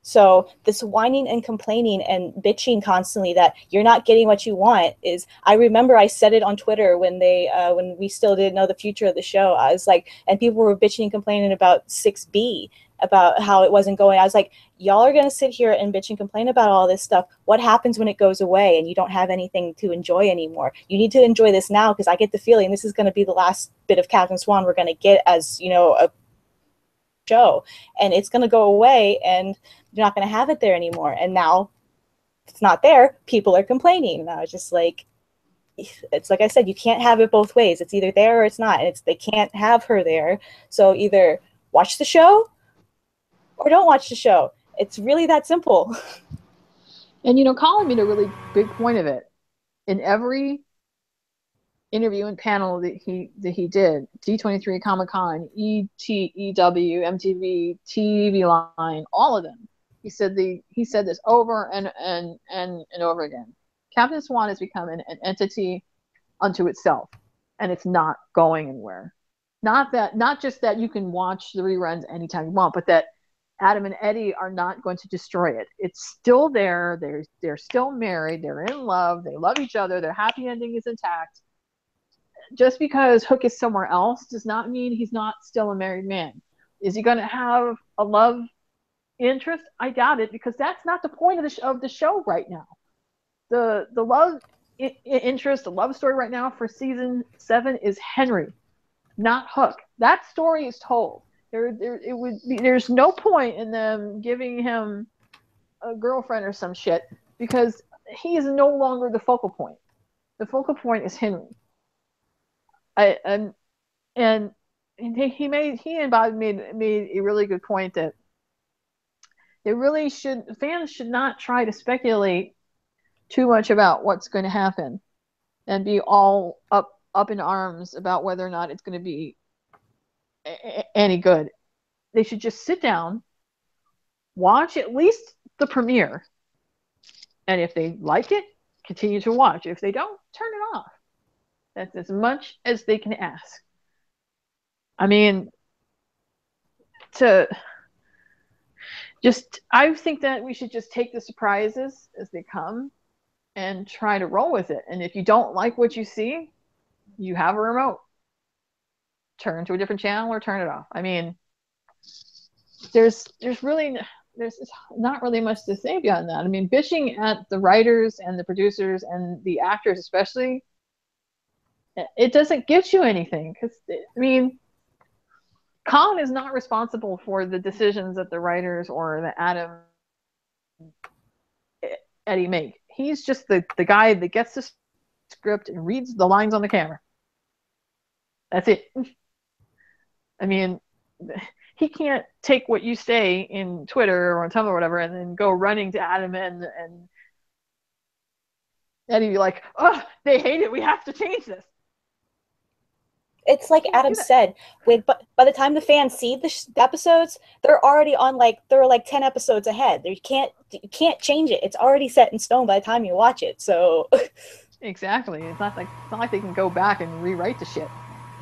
So this whining and complaining and bitching constantly that you're not getting what you want is, I remember I said it on Twitter when we still didn't know the future of the show. I was like, and people were bitching and complaining about 6B, about how it wasn't going. I was like, y'all are going to sit here and bitch and complain about all this stuff. What happens when it goes away and you don't have anything to enjoy anymore? You need to enjoy this now, because I get the feeling this is going to be the last bit of Captain Swan we're going to get as, a show, and it's going to go away and you're not going to have it there anymore. And now it's not there. People are complaining. And I was just like, it's like I said, you can't have it both ways. It's either there or it's not. And they can't have her there. So either watch the show or don't watch the show. It's really that simple. And Colin made a really big point of it. In every interview and panel that he did, D23, Comic-Con, EW, MTV, TV Line, all of them, he said this over and over again. Captain Swan has become an entity unto itself, and it's not going anywhere. Not just that you can watch the reruns anytime you want, but that Adam and Eddie are not going to destroy it. It's still there. They're still married. They're in love. They love each other. Their happy ending is intact. Just because Hook is somewhere else does not mean he's not still a married man. Is he going to have a love interest? I doubt it, because that's not the point of the show right now. The love interest, the love story right now for season 7 is Henry, not Hook. That story is told. There's no point in them giving him a girlfriend or some shit, because he is no longer the focal point. The focal point is Henry. He and Bob made a really good point that fans should not try to speculate too much about what's going to happen and be all up in arms about whether or not it's going to be any good. They should just sit down, watch at least the premiere, and if they like it, continue to watch. If they don't, turn it off. That's as much as they can ask. I mean, I think that we should just take the surprises as they come and try to roll with it. And if you don't like what you see, you have a remote. Turn to a different channel or turn it off. I mean, there's not really much to say beyond that. I mean, bitching at the writers and the producers and the actors especially, it doesn't get you anything, because Colin is not responsible for the decisions that the writers or the Adam Eddie make. He's just the guy that gets the script and reads the lines on the camera. That's it. I mean, he can't take what you say in Twitter or on Tumblr or whatever and then go running to Adam and Eddie be like, oh, they hate it. We have to change this. It's like Adam said, by the time the fans see the episodes, they're already on they're 10 episodes ahead. You can't change it. It's already set in stone by the time you watch it. So exactly, it's not like they can go back and rewrite the shit.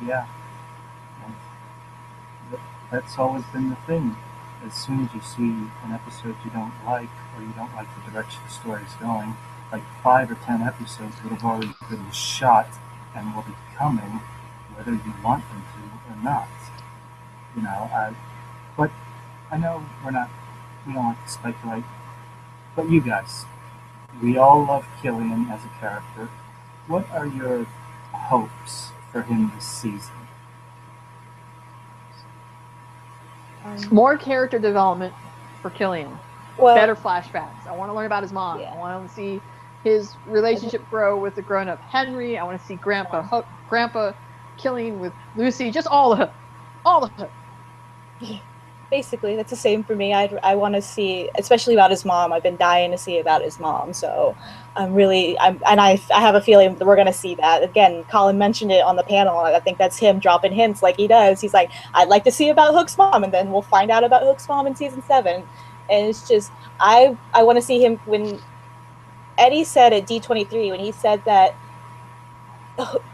Yeah, that's always been the thing. As soon as you see an episode you don't like, or you don't like the direction the story's going, 5 or 10 episodes would have already been shot and will be coming, whether you want them to or not. But I know we don't like to speculate, but you guys, we all love Killian as a character. What are your hopes for him this season? More character development for Killian. Better flashbacks. I want to learn about his mom. Yeah. I want to see his relationship grow with the grown-up Henry. I want to see Grandpa Killian with Lucy. Just all the Hook. Basically, that's the same for me. I want to see, especially about his mom. I've been dying to see about his mom. So I have a feeling that we're going to see that. Again, Colin mentioned it on the panel. I think that's him dropping hints like he does. He's like, I'd like to see about Hook's mom. And then we'll find out about Hook's mom in season 7. And it's just, I want to see him when Eddie said at D23, when he said that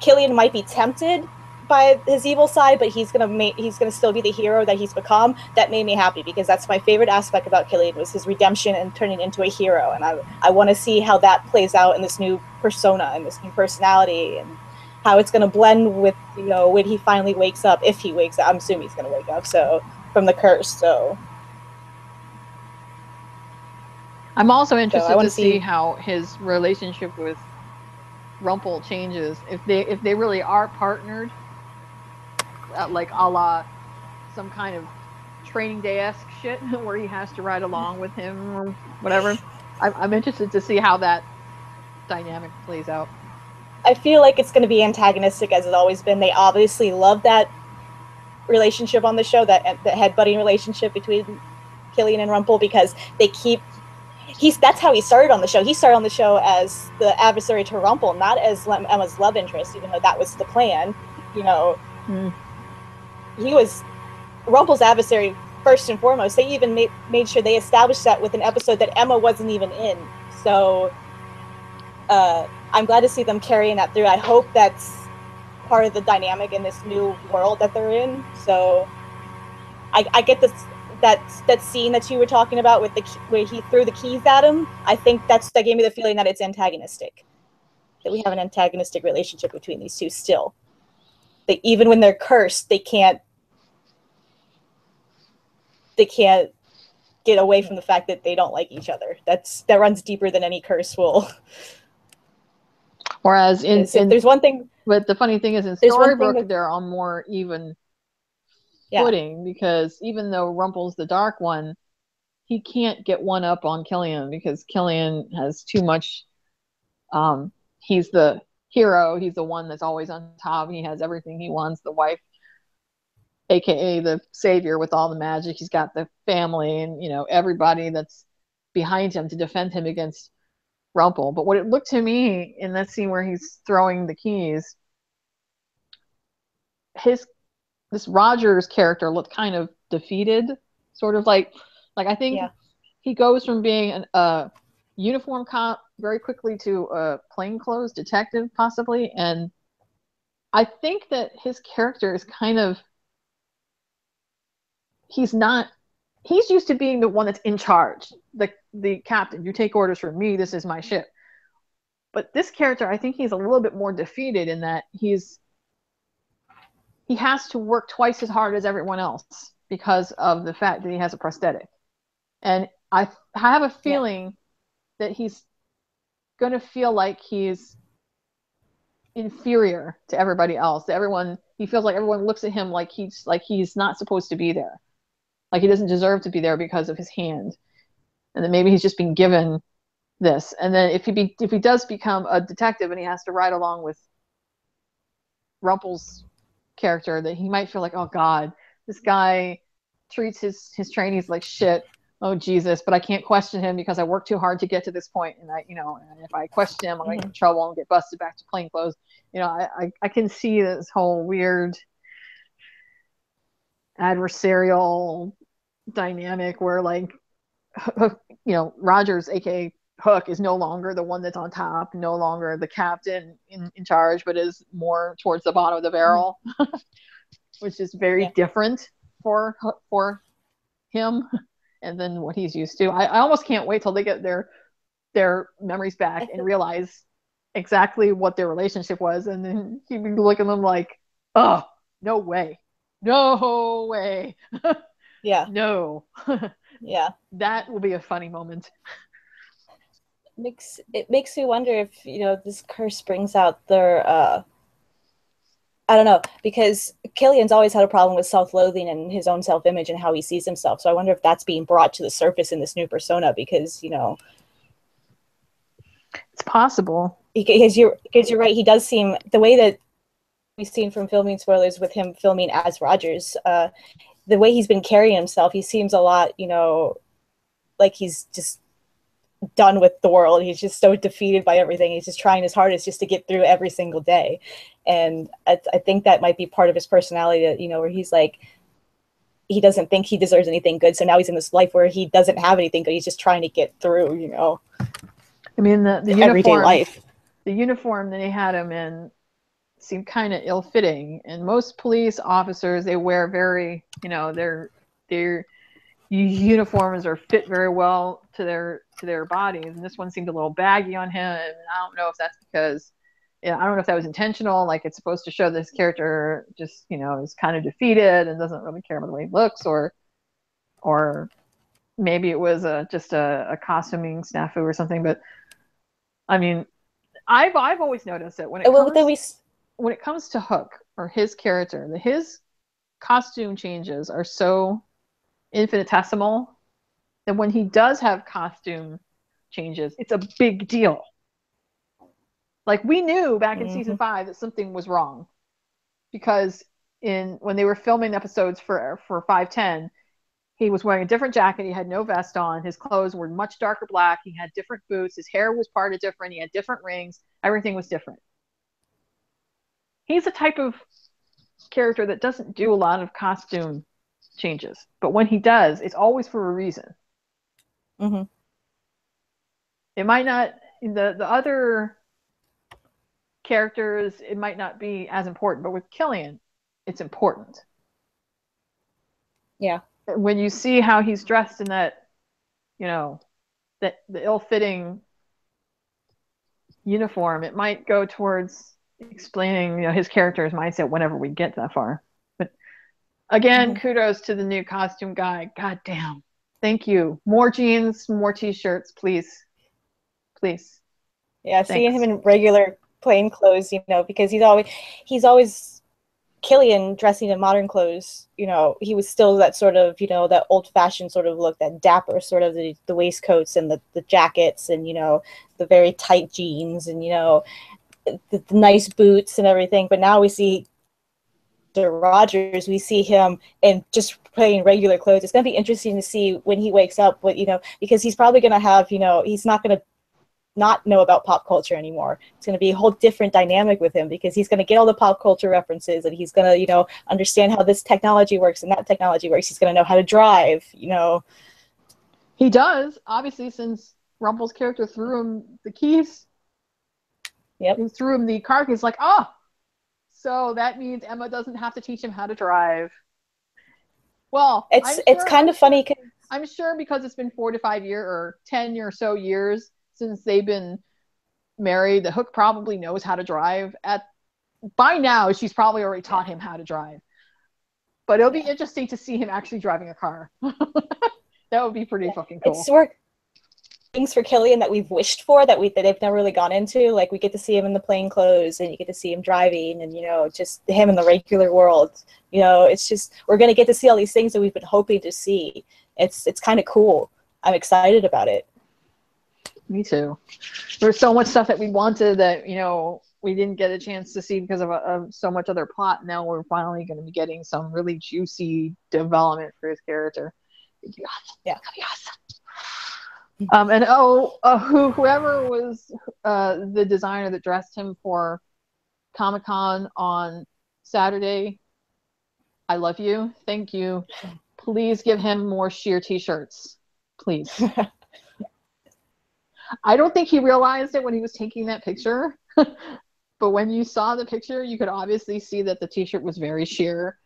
Killian might be tempted by his evil side, but he's gonna still be the hero that he's become. That made me happy because that's my favorite aspect about Killian was his redemption and turning into a hero. And I want to see how that plays out in this new persona and this new personality, and how it's gonna blend with when he finally wakes up. If he wakes up, I'm assuming he's gonna wake up. So from the curse. So I'm also interested to see how his relationship with Rumple changes if they really are partnered, like a la some kind of Training Day-esque shit where he has to ride along with him or whatever. I'm interested to see how that dynamic plays out. I feel like it's going to be antagonistic as it's always been. They obviously love that relationship on the show, that headbutting relationship between Killian and Rumple, because they keep that's how he started on the show. He started on the show as the adversary to Rumple, not as Emma's love interest, even though that was the plan. He was Rumple's adversary first and foremost. They even made sure they established that with an episode that Emma wasn't even in. So I'm glad to see them carrying that through. I hope that's part of the dynamic in this new world that they're in. So I get this. That scene that you were talking about with where he threw the keys at him, I think that gave me the feeling that it's antagonistic. That we have an antagonistic relationship between these two still. That even when they're cursed, they can't get away from the fact that they don't like each other. That runs deeper than any curse will. Whereas there's one thing, but the funny thing is in Storybrooke they're on more even footing, because even though Rumple's the dark one, he can't get one up on Killian because Killian has too much. He's the hero. He's the one that's always on top. He has everything he wants. The wife, aka the savior with all the magic. He's got the family and everybody that's behind him to defend him against Rumple. But what it looked to me in that scene where he's throwing the keys, this Rogers character looked kind of defeated, sort of like I think he goes from being a uniform cop very quickly to a plainclothes detective, possibly. And I think that his character is kind of, he's used to being the one that's in charge, the captain. You take orders from me, this is my ship. But this character, I think he's a little bit more defeated in that he has to work twice as hard as everyone else because of the fact that he has a prosthetic. And I have a feeling that he's going to feel like he's inferior to everybody else. He feels like everyone looks at him like he's not supposed to be there. Like he doesn't deserve to be there because of his hand. And then maybe he's just been given this. And then if he does become a detective and he has to ride along with Rumple's character, that he might feel like, oh God, this guy treats his trainees like shit. Oh Jesus, but I can't question him because I worked too hard to get to this point, and and if I question him, I'm gonna get in trouble and get busted back to plainclothes. I can see this whole weird adversarial dynamic where Rogers, aka Hook, is no longer the one that's on top, no longer the captain in charge, but is more towards the bottom of the barrel, which is very different for him and then what he's used to. I almost can't wait till they get their memories back and realize exactly what their relationship was, and then he'd be looking at them like, oh, no way. Yeah. No. Yeah. That will be a funny moment. It makes me wonder if this curse brings out their I don't know, because Killian's always had a problem with self-loathing and his own self-image and how he sees himself. So I wonder if that's being brought to the surface in this new persona, because it's possible. Because you're right. He does seem, the way that we've seen from filming spoilers with him filming as Rogers, the way he's been carrying himself, he seems a lot, you know, like he's just done with the world. He's just so defeated by everything. He's just trying his hardest just to get through every single day. And I think that might be part of his personality, that, you know, where he's like, he doesn't think he deserves anything good. So now he's in this life where he doesn't have anything good. He's just trying to get through, you know. I mean, the everyday uniform, life. The uniform that they had him in seemed kind of ill-fitting. And most police officers, they wear very, you know, their uniforms are fit very well to their bodies, and this one seemed a little baggy on him. And I don't know if that's because, I don't know if that was intentional, like it's supposed to show this character just, you know, is kind of defeated and doesn't really care about the way he looks, or maybe it was just a costuming snafu or something. But I mean, I've always noticed that when it comes to Hook or his character, his costume changes are so infinitesimal that when he does have costume changes, it's a big deal. Like, we knew back in season 5 that something was wrong, because when they were filming episodes for 510, he was wearing a different jacket. He had no vest on. His clothes were much darker black. He had different boots. His hair was parted different. He had different rings. Everything was different. He's a type of character that doesn't do a lot of costume changes, but when he does, it's always for a reason. It might not, the other characters, it might not be as important, but with Killian, it's important. Yeah. When you see how he's dressed in that, you know, that the ill-fitting uniform, it might go towards explaining, you know, his character's mindset whenever we get that far. But again, kudos to the new costume guy. God damn. Thank you. More jeans, more t-shirts, please. Please. Yeah, seeing him in regular plain clothes, you know, because he's always Killian dressing in modern clothes, you know, he was still that sort of, you know, that old-fashioned sort of look, that dapper sort of, the waistcoats and the jackets and, you know, the very tight jeans and, you know, the nice boots and everything. But now we see Rogers, we see him in just playing regular clothes. It's going to be interesting to see when he wakes up, what, you know, because he's probably going to have, you know, he's not going to not know about pop culture anymore. It's going to be a whole different dynamic with him, because he's going to get all the pop culture references, and he's going to, you know, understand how this technology works and that technology works. He's going to know how to drive, you know. He does, obviously, since Rumple's character threw him the keys. Yep. He threw him the car keys, like, oh, so that means Emma doesn't have to teach him how to drive. Well, it's kind of funny. I'm sure because it's been 4 to 5 years or 10 or so years since they've been married, the Hook probably knows how to drive. By now, she's probably already taught him how to drive. But it'll be interesting to see him actually driving a car. That would be pretty fucking cool. It's things for Killian that we've wished for that they've never really gone into. Like, we get to see him in the plain clothes, and you get to see him driving, and, you know, just him in the regular world. You know, it's just, we're going to get to see all these things that we've been hoping to see. It's kind of cool. I'm excited about it. Me too. There's so much stuff that we wanted that, you know, we didn't get a chance to see because of so much other plot. Now we're finally going to be getting some really juicy development for his character. It'd be awesome. Yeah. It'd be awesome. And whoever was the designer that dressed him for Comic-Con on Saturday, I love you. Thank you. Please give him more sheer t-shirts. Please. I don't think he realized it when he was taking that picture, but when you saw the picture, you could obviously see that the t-shirt was very sheer.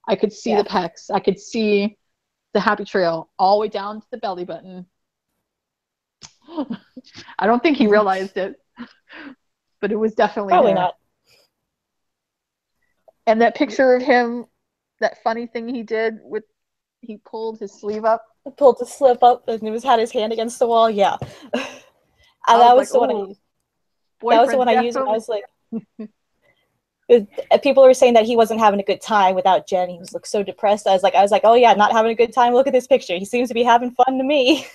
I could see the pecs. I could see the happy trail all the way down to the belly button. I don't think he realized it, but it was definitely probably there. Not. And that picture of him, that funny thing he did with, he pulled his sleeve up. Pulled the slip up and he had his hand against the wall. Yeah. And that was the one I used when I was like, people were saying that he wasn't having a good time without Jen. He was so depressed. I was like, oh yeah, not having a good time. Look at this picture. He seems to be having fun to me.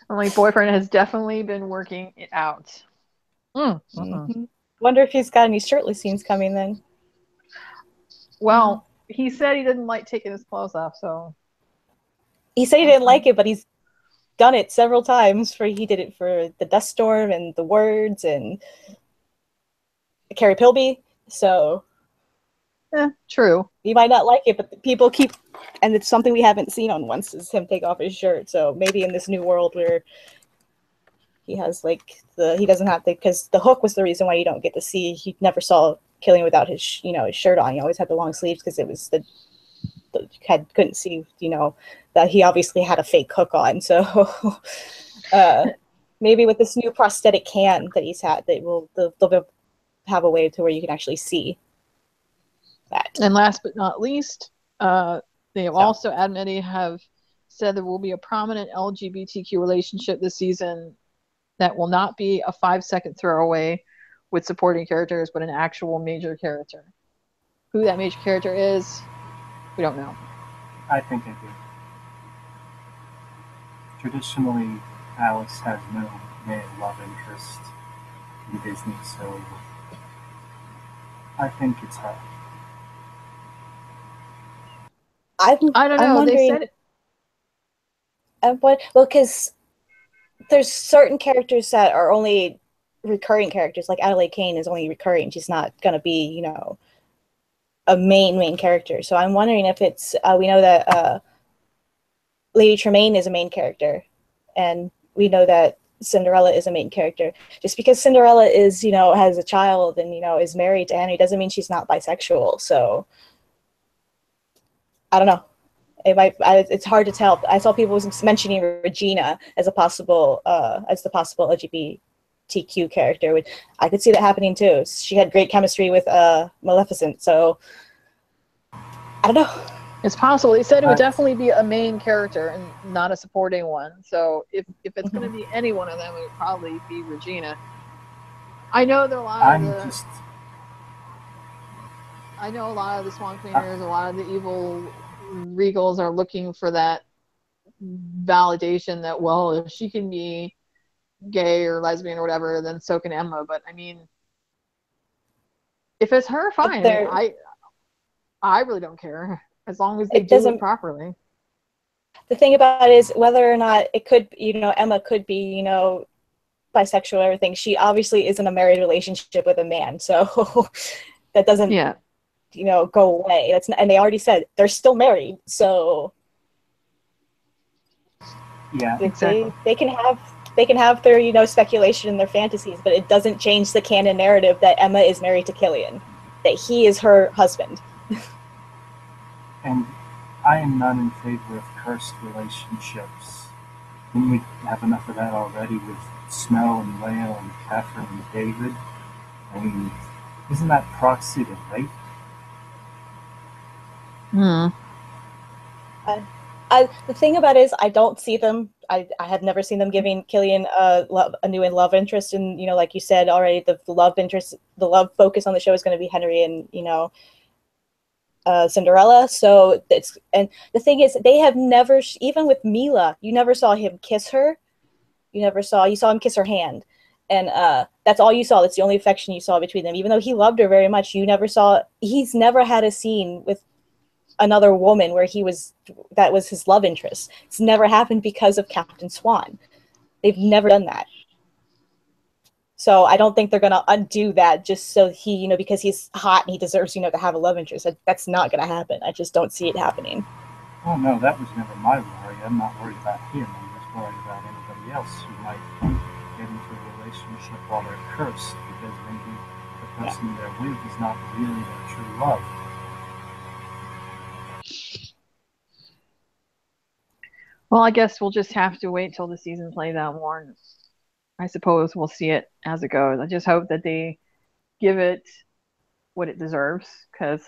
My boyfriend has definitely been working it out. Wonder if he's got any shirtless scenes coming then. Well, he said he didn't like taking his clothes off, so He said he didn't like it, but he's done it several times. He did it for the Dust Storm and the Words and Carrie Pilby. So true. he might not like it, but people keep, and it's something we haven't seen on once is him take off his shirt. So maybe in this new world where he has he doesn't have to, because the hook was the reason why you don't get to see. He never saw Killian without his shirt on. He always had the long sleeves because it was couldn't see that he obviously had a fake hook on. So maybe with this new prosthetic hand that he's had, they'll have a way to where you can actually see that. And last but not least, they have also, Adam and Eddie have said there will be a prominent LGBTQ relationship this season that will not be a 5-second throwaway with supporting characters, but an actual major character. Who that major character is, we don't know. I think I do. Traditionally, Alice has no male love interest in Disney, so I think it's her. I don't know. They said because there's certain characters that are only recurring characters, like Adelaide Kane is only recurring. She's not going to be, a main character. So I'm wondering if it's, we know that Lady Tremaine is a main character, and we know that Cinderella is a main character. Just because Cinderella is, has a child and, is married to Henry doesn't mean she's not bisexual. So I don't know. It's hard to tell. I saw people mentioning Regina as the possible LGBTQ character. Which I could see that happening too. She had great chemistry with Maleficent, so I don't know. It's possible. They said it would definitely be a main character and not a supporting one. So if it's going to be any one of them, it would probably be Regina. I know there are a lot I know a lot of the Swan Cleaners, a lot of the evil Regals are looking for that validation that, well, if she can be gay or lesbian or whatever, then so can Emma. But I mean, if it's her, fine. I really don't care as long as they do it properly. The thing about it is whether or not it could, Emma could be, bisexual or everything. She obviously is in a married relationship with a man, so that doesn't go away. And they already said they're still married, so yeah, exactly. They can have their speculation and their fantasies, but it doesn't change the canon narrative that Emma is married to Killian, that he is her husband. And I am not in favor of cursed relationships. Didn't we have enough of that already with Snow and Leia and Catherine and David? I mean, isn't that proxy to rape? The thing about it is I don't see them. I have never seen them giving Killian a new love interest, and like you said already, the love interest, the love focus on the show is going to be Henry and Cinderella. So and the thing is, they have never, even with Mila, you never saw him kiss her. You saw him kiss her hand, and that's all you saw. That's the only affection you saw between them. Even though he loved her very much, he's never had a scene with another woman where that was his love interest. It's never happened because of Captain Swan. They've never done that. So I don't think they're going to undo that just so he, because he's hot and he deserves, to have a love interest. That's not going to happen. I just don't see it happening. Oh, no, that was never my worry. I'm not worried about him. I'm just worried about anybody else who might get into a relationship while they're cursed because maybe the person they're with is not really their true love. Well, I guess we'll just have to wait till the season plays out more. And I suppose we'll see it as it goes. I just hope that they give it what it deserves, because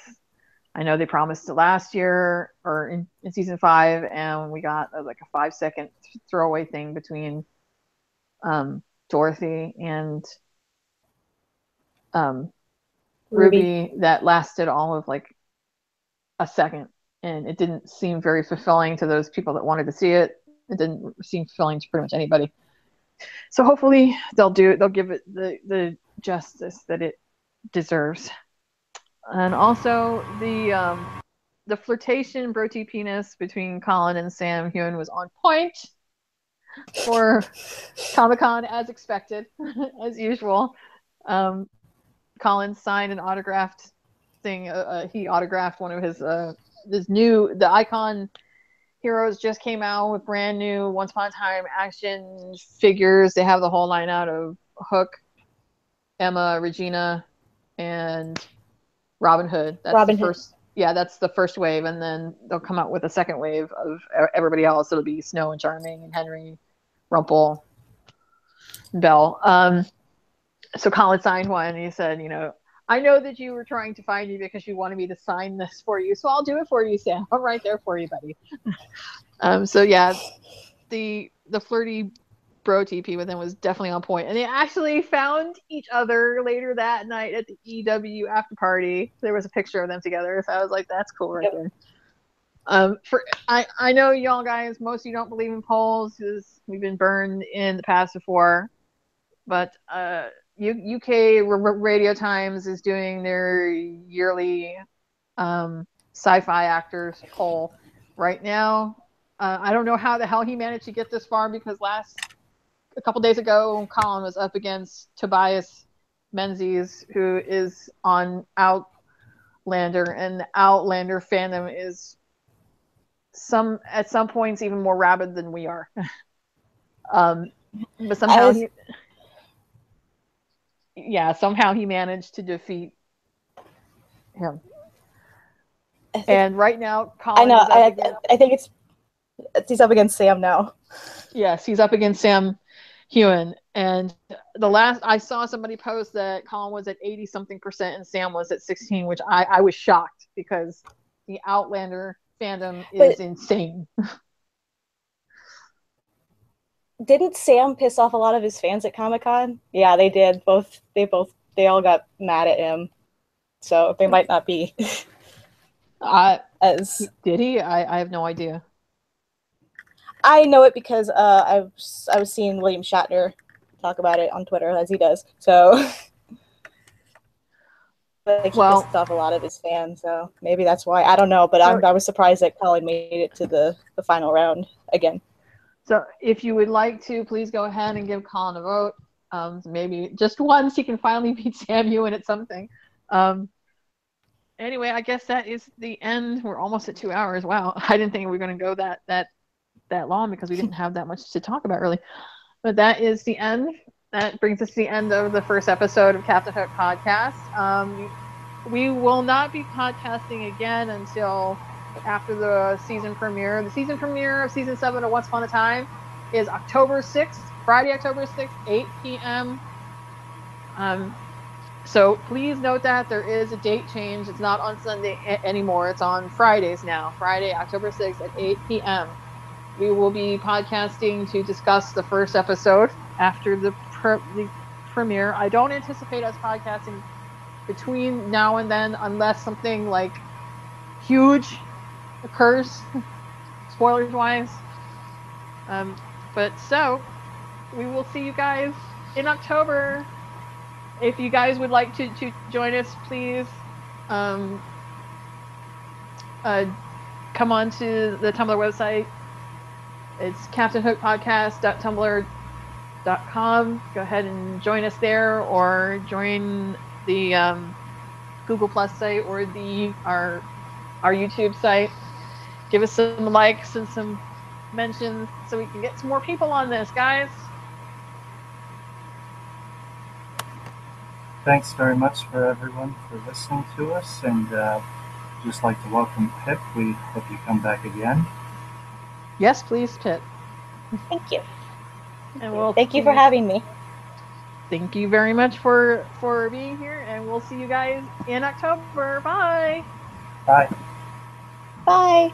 I know they promised it last year or in season 5, and we got like a 5-second throwaway thing between Dorothy and Ruby that lasted all of like a second. And it didn't seem very fulfilling to those people that wanted to see it. It didn't seem fulfilling to pretty much anybody. So hopefully they'll give it the justice that it deserves. And also the the flirtation broti penis between Colin and Sam Heughan was on point for Comic-Con as expected, as usual. Colin signed an autographed thing. He autographed one of his the Icon Heroes just came out with brand new Once Upon a Time action figures. They have the whole line out of Hook, Emma, Regina, and Robin Hood. That's the first. Yeah, that's the first wave, and then they'll come out with a second wave of everybody else. It'll be Snow and Charming and Henry, Rumple, Belle. So Colin signed one, and he said, I know that you were trying to find me because you wanted me to sign this for you, so I'll do it for you, Sam. I'm right there for you, buddy. So yeah, the flirty bro TP with him was definitely on point, and they actually found each other later that night at the EW after party. There was a picture of them together, so I was like, that's cool right there. I know y'all guys, most of you don't believe in polls because we've been burned in the past before, but UK Radio Times is doing their yearly sci-fi actors poll right now. I don't know how the hell he managed to get this far because a couple days ago, Colin was up against Tobias Menzies, who is on Outlander, and the Outlander fandom is at some points even more rabid than we are. But somehow somehow he managed to defeat him. And right now, Colin I think he's up against Sam now. Yes, he's up against Sam Heughan. And the last I saw somebody post that Colin was at 80-something% and Sam was at 16%, which I was shocked because the Outlander fandom is insane. Didn't Sam piss off a lot of his fans at Comic-Con? Yeah, they did. They all got mad at him. So they might not be as... Did he? I have no idea. I know it because I was seeing William Shatner talk about it on Twitter, as he does. So he pissed off a lot of his fans, so maybe that's why. I don't know, but I was surprised that Colin made it to the final round again. So if you would like to, please go ahead and give Colin a vote. Maybe just once he can finally beat Sam Heughan at something. Anyway, I guess that is the end. We're almost at 2 hours. Wow, I didn't think we were going to go that long because we didn't have that much to talk about really. But that is the end. That brings us to the end of the first episode of Captain Hook Podcast. We will not be podcasting again until after the season premiere. The season premiere of season 7 of Once Upon a Time is October 6th, Friday, October 6th, 8 p.m. So please note that there is a date change. It's not on Sunday anymore. It's on Fridays now. Friday, October 6th at 8 p.m. We will be podcasting to discuss the first episode after the premiere. I don't anticipate us podcasting between now and then unless something like huge occurs, spoilers wise. But so we will see you guys in October. If you guys would like to join us, please come on to the Tumblr website. It's CaptainHookPodcast.tumblr.com. Go ahead and join us there, or join the Google Plus site or our YouTube site. Give us some likes and some mentions so we can get some more people on this, guys. Thanks very much for everyone for listening to us, and just like to welcome Pip. We hope you come back again. Yes, please, Pip. Thank you. And thank you for having me. Thank you very much for being here, and we'll see you guys in October. Bye. Bye. Bye.